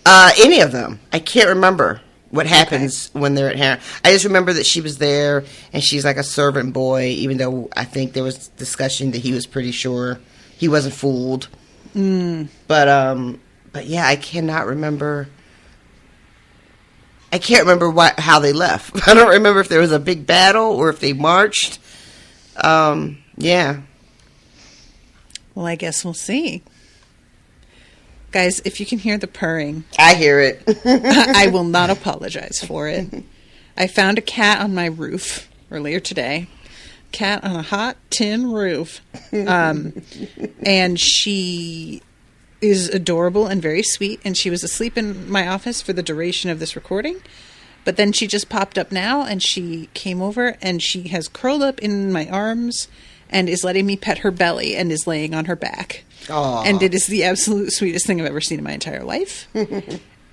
Any of them. I can't remember what happens when they're at Harrenhal. I just remember that she was there, and she's like a servant boy, even though I think there was discussion that he was pretty sure he wasn't fooled. But yeah, I cannot remember. I can't remember how they left. I don't remember if there was a big battle or if they marched. Yeah. Well, I guess we'll see. Guys, if you can hear the purring... I hear it. I will not apologize for it. I found a cat on my roof earlier today. Cat on a hot tin roof. And she is adorable and very sweet, and she was asleep in my office for the duration of this recording. But then she just popped up now, and she came over, and she has curled up in my arms and is letting me pet her belly and is laying on her back. Aww. And it is the absolute sweetest thing I've ever seen in my entire life.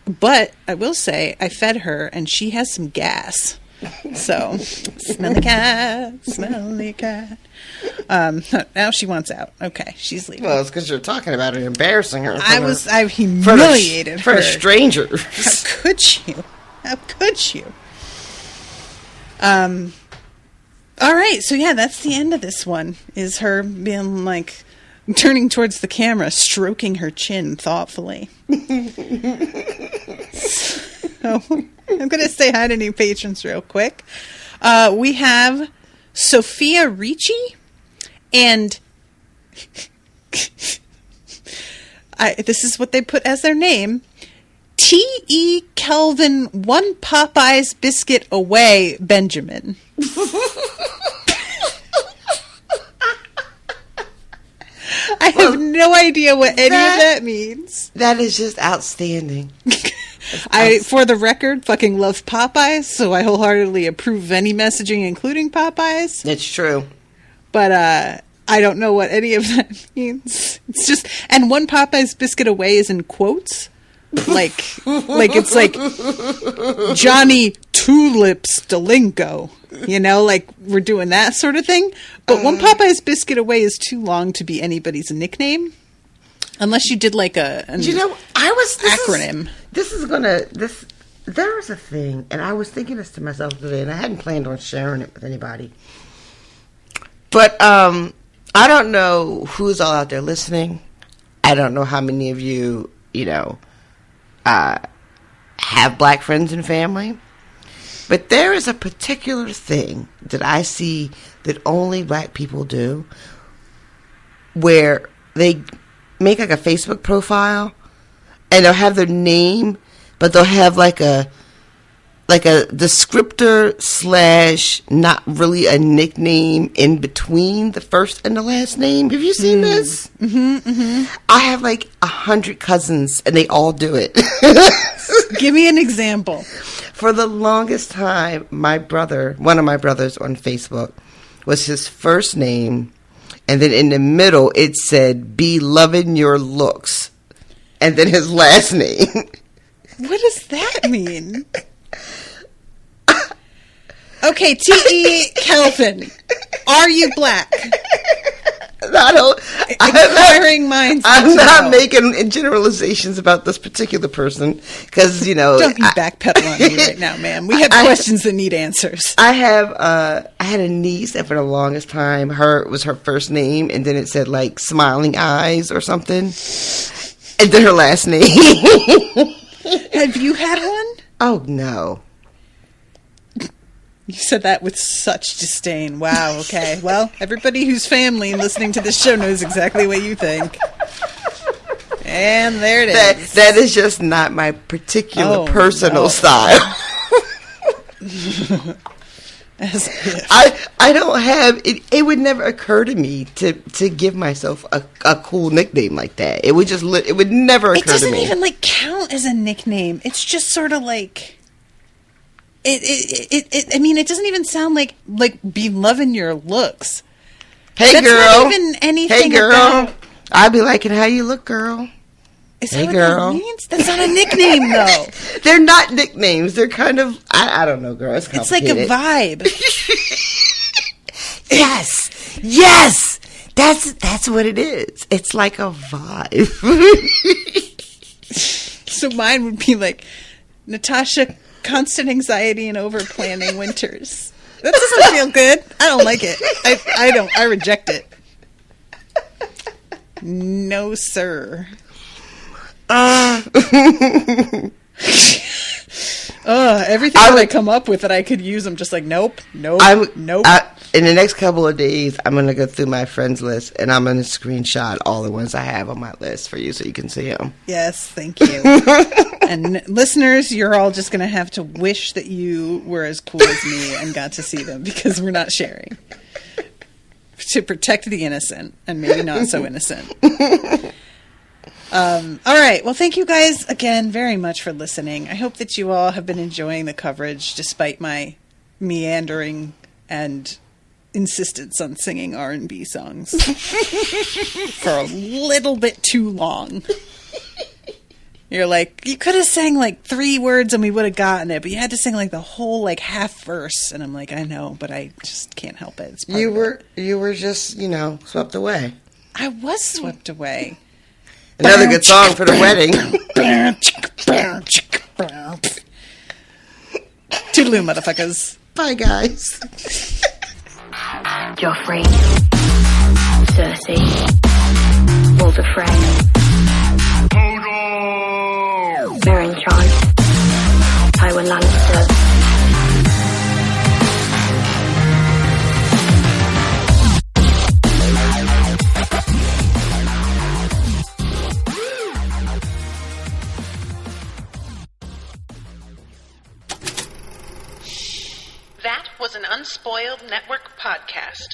But I will say, I fed her, and she has some gas. So, smelly cat, smelly cat. Now she wants out. Okay, she's leaving. Well, it's because you're talking about it, embarrassing her. I humiliated her. For a stranger. How could you? How could you? All right, so yeah, that's the end of this one. Is her being like turning towards the camera, stroking her chin thoughtfully. So, I'm going to say hi to new patrons real quick. We have Sophia Ricci and this is what they put as their name. T.E. Kelvin, one Popeye's biscuit away, Benjamin. I have no idea what any of that means. That is just outstanding. For the record, fucking love Popeyes, so I wholeheartedly approve of any messaging including Popeyes. It's true. But I don't know what any of that means. It's just, and one Popeye's biscuit away is in quotes. Like it's like Johnny Tulips Delinko. You know, like we're doing that sort of thing. But One Popeye's Biscuit Away is too long to be anybody's nickname. Unless you did like an acronym. There was a thing, and I was thinking this to myself today, and I hadn't planned on sharing it with anybody. But I don't know who's all out there listening. I don't know how many of you, have black friends and family. But there is a particular thing that I see that only black people do, where they make like a Facebook profile, and they'll have their name, but they'll have like a descriptor / not really a nickname in between the first and the last name. Have you seen this? I have like 100 cousins, and they all do it. Give me an example. For the longest time, one of my brothers on Facebook, was his first name, and then in the middle it said, "Be loving your looks," and then his last name. What does that mean? Okay, T.E. Calvin, are you black? Inquiring minds. I'm not making generalizations about this particular person because Don't you backpedal on me right now, ma'am. We have questions that need answers. I had a niece that for the longest time was her first name, and then it said like Smiling Eyes or something, and then her last name. Have you had one? Oh no. You said that with such disdain. Wow, okay. Well, everybody who's family and listening to this show knows exactly what you think. And there it is. That is just not my particular personal style. As if. I don't have it. It would never occur to me to give myself a cool nickname like that. It would never occur to me. It doesn't even like count as a nickname. It's just sort of like it doesn't even sound like be loving your looks. Hey, That's girl. Not even anything. Hey, girl. I'd be liking how you look, girl. Is that what that means? That's not a nickname, though. They're not nicknames. They're kind of, I don't know, girl. It's like a vibe. Yes. That's what it is. It's like a vibe. So mine would be like, Natasha, constant anxiety and over planning winters. That doesn't feel good. I don't like it. I reject it. No, sir. Everything I come up with that I could use, I'm just like, nope. In the next couple of days, I'm going to go through my friends list, and I'm going to screenshot all the ones I have on my list for you so you can see them. Yes, thank you. And listeners, you're all just going to have to wish that you were as cool as me and got to see them, because we're not sharing. To protect the innocent, and maybe not so innocent. All right. Well, thank you guys again very much for listening. I hope that you all have been enjoying the coverage despite my meandering and insistence on singing R&B songs for a little bit too long. You're like, you could have sang like 3 words and we would have gotten it, but you had to sing like the whole like half verse. And I'm like, I know, but I just can't help it. It's you were just, swept away. I was swept away. Another good song for the wedding. Toodaloo, motherfuckers. Bye, guys. Joffrey, Cersei, Walder Frey, Meryn Trant, Tywin Lannister. That was an Unspoiled Network podcast.